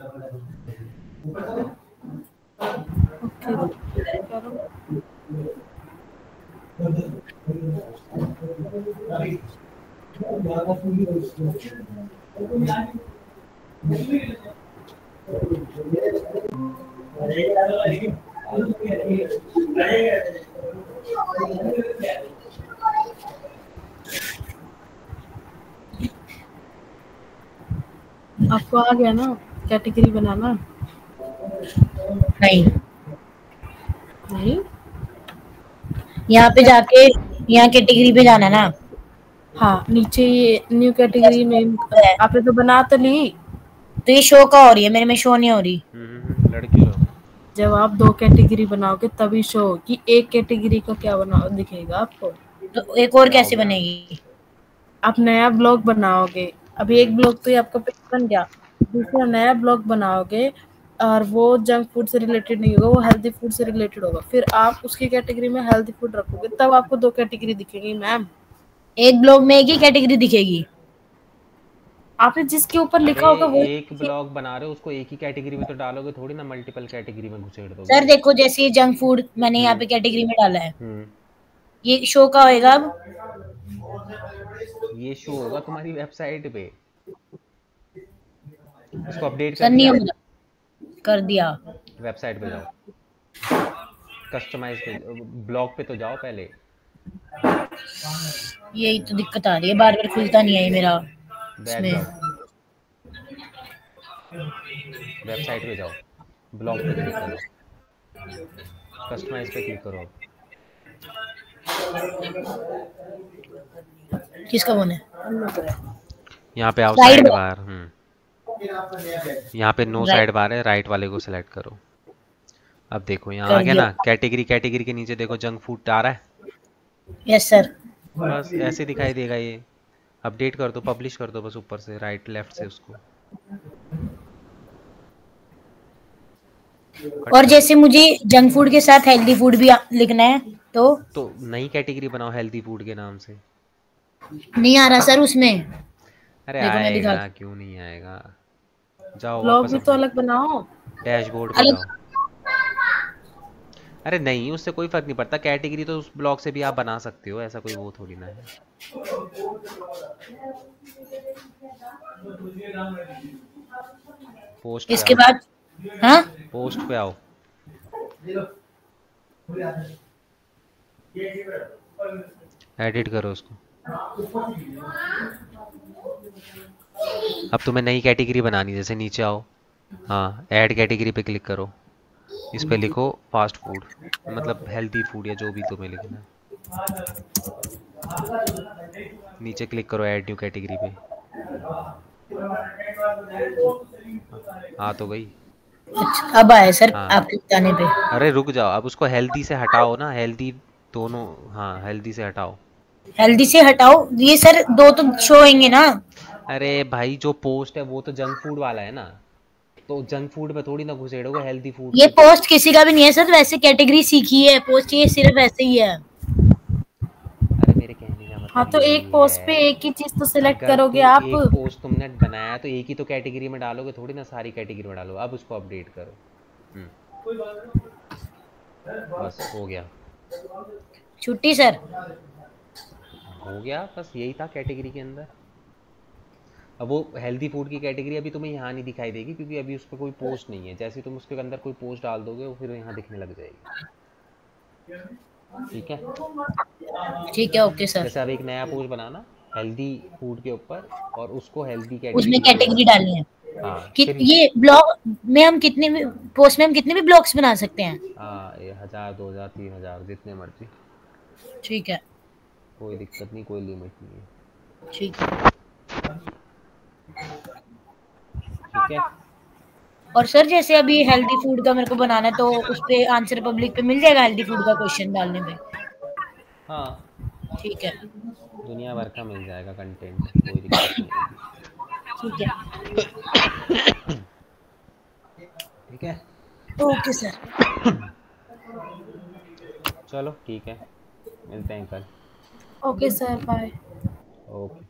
आपको आ गया ना कैटेगरी बनाना? नहीं, नहीं, यहाँ पे जाके यहाँ कैटेगरी पे जाना ना। हाँ, नीचे ये न्यू कैटेगरी में आपने तो बना तो ली, तो ये शो का हो रही है, मेरे में शो नहीं हो रही। लड़की हो जब आप 2 कैटेगरी बनाओगे तभी शो कि एक कैटेगरी का क्या बना दिखेगा आपको। तो एक और कैसे बनेगी? आप नया ब्लॉग बनाओगे, अभी एक ब्लॉग तो ये आपका पेज बन गया, दूसरा नया ब्लॉग बनाओगे और वो जंक फूड से रिलेटेड नहीं होगा, वो हेल्दी फूड से रिलेटेड होगा, फिर आप उसकी कैटेगरी में हेल्दी फूड रखोगे, तब आपको 2 कैटेगरी दिखेंगी मैम। एक ब्लॉग में एक ही कैटेगरी दिखेगी? आपने जिसके ऊपर लिखा होगा वो एक ब्लॉग बना रहे हो उसको एक ही कैटेगरी में तो डालोगे थोड़ी ना, मल्टीपल कैटेगरी में घुसेड़ दोगे। सर देखो, जैसे ये जंक फूड मैंने यहाँ पे कैटेगरी में डाला है, ये शो का होएगा अब? ये शो होगा तुम्हारी वेबसाइट पे। इसको अपडेट सर कर नहीं दिया? होगा। कर दिया। वेबसाइट पे जाओ, कस्टमाइज पे, ब्लॉग पे तो जाओ पहले। यही तो दिक्कत आ रही है, बार बार खुलता नहीं है ये मेरा। बैक जाओ, वेबसाइट पे जाओ, ब्लॉग पे क्लिक करो, कस्टमाइज पे क्लिक करो। किसका फोन है? यहाँ पे आओ Side साइड में। बार। यहाँ पे नो साइड बार है, राइट वाले को सिलेक्ट करो। अब देखो यहाँ आ कर गया दिया। ना, कैटेगरी के नीचे देखो जंक फूड आ रहा है। Yes sir. बस ऐसे दिखाई देगा ये। अपडेट कर दो, पब्लिश कर दो बस ऊपर से, राइट लेफ्ट से उसको। और जैसे मुझे जंक फूड के साथ हेल्दी फूड भी लिखना है तो नई कैटेगरी बनाओ हेल्दी फूड के नाम से। नहीं आ रहा सर उसमें। अरे देखो मैं दिखा, आएगा, क्यों नहीं आएगा। जाओ ब्लॉग वापस भी तो अलग बनाओ। डैशबोर्ड पे अलग। जाओ। अरे नहीं, उससे कोई फर्क नहीं पड़ता, कैटेगरी तो उस ब्लॉग से भी आप बना सकते हो, ऐसा कोई वो थोड़ी ना है। पोस्ट इसके पे आओ, बाद हाँ पोस्ट पे आओ। एडिट करो उसको। अब तुम्हें नई कैटेगरी बनानी, जैसे नीचे आओ, हाँ ऐड कैटेगरी पे क्लिक करो, इस पे लिखो फास्ट फूड, मतलब हेल्दी फूड या जो भी तुम्हें लिखना है। नीचे क्लिक करो ऐड न्यू कैटेगरी पे। हाँ तो गई। अच्छा, अब आया सर हाँ। आपके बताने पे। अरे रुक जाओ, अब उसको हेल्दी से हटाओ ना, हेल्दी दोनों, हाँ हेल्दी से हटाओ। हेल्दी से हटाओ, ये सर 2 तो शो होंगे ना। अरे भाई जो पोस्ट है वो तो जंक फूड वाला है ना, तो जंक फूड पे थोड़ी ना घुसेड़ोगे हेल्दी फूड ये पे। पोस्ट किसी का भी नहीं है सर, वैसे कैटेगरी सीखी है, पोस्ट ये सिर्फ ऐसे ही है। अरे मेरे कहने का मतलब हाँ तो यही एक पोस्ट पे है, एक ही चीज तो सिलेक्ट अगर करोगे आप। एक पोस्ट तुमने बनाया तो एक ही तो कैटेगरी में डालोगे, थोड़ी ना सारी कैटेगरी में डालो। अब उसको अपडेट करो। बस हो गया, छुट्टी सर। हो गया, बस यही था कैटेगरी के अंदर। अब वो हेल्दी फूड की कैटेगरी अभी तुम्हें यहाँ नहीं दिखाई देगी, क्योंकि अभी उस पर कोई पोस्ट नहीं है। जैसे तुम उसके अंदर कोई पोस्ट डाल दोगे वो फिर यहाँ दिखने लग जाएगी। ठीक है, ठीक है, ओके सर। जैसे अब एक नया पोस्ट बनाना हेल्दी फूड के ऊपर, और उसको हेल्दी उसमें कैटेगरी कैटेगरी डालनी है हाँ कि फिर ये ब्लॉग में हम कितने भी पोस्ट में हम कितने भी ब्लॉग्स बना सकते हैं। हाँ 1000 2000 3000 जितने मर्जी, ठीक है। कोई दिक्कत नहीं, कोई लिमिट नहीं है। ठीक है। ठीक है। और सर जैसे अभी हेल्दी फूड का मेरे को बनाना है, तो उस पे आंसर पब्लिक पे मिल जाएगा हेल्दी फूड का क्वेश्चन डालने पे? हाँ ठीक है। दुनिया भर का मिल जाएगा कंटेंट, कोई दिक्कत नहीं है। ठीक है। ठीक है, ओके सर। चलो ठीक है, मिलते हैं कल। Okay sir, bye. ओके।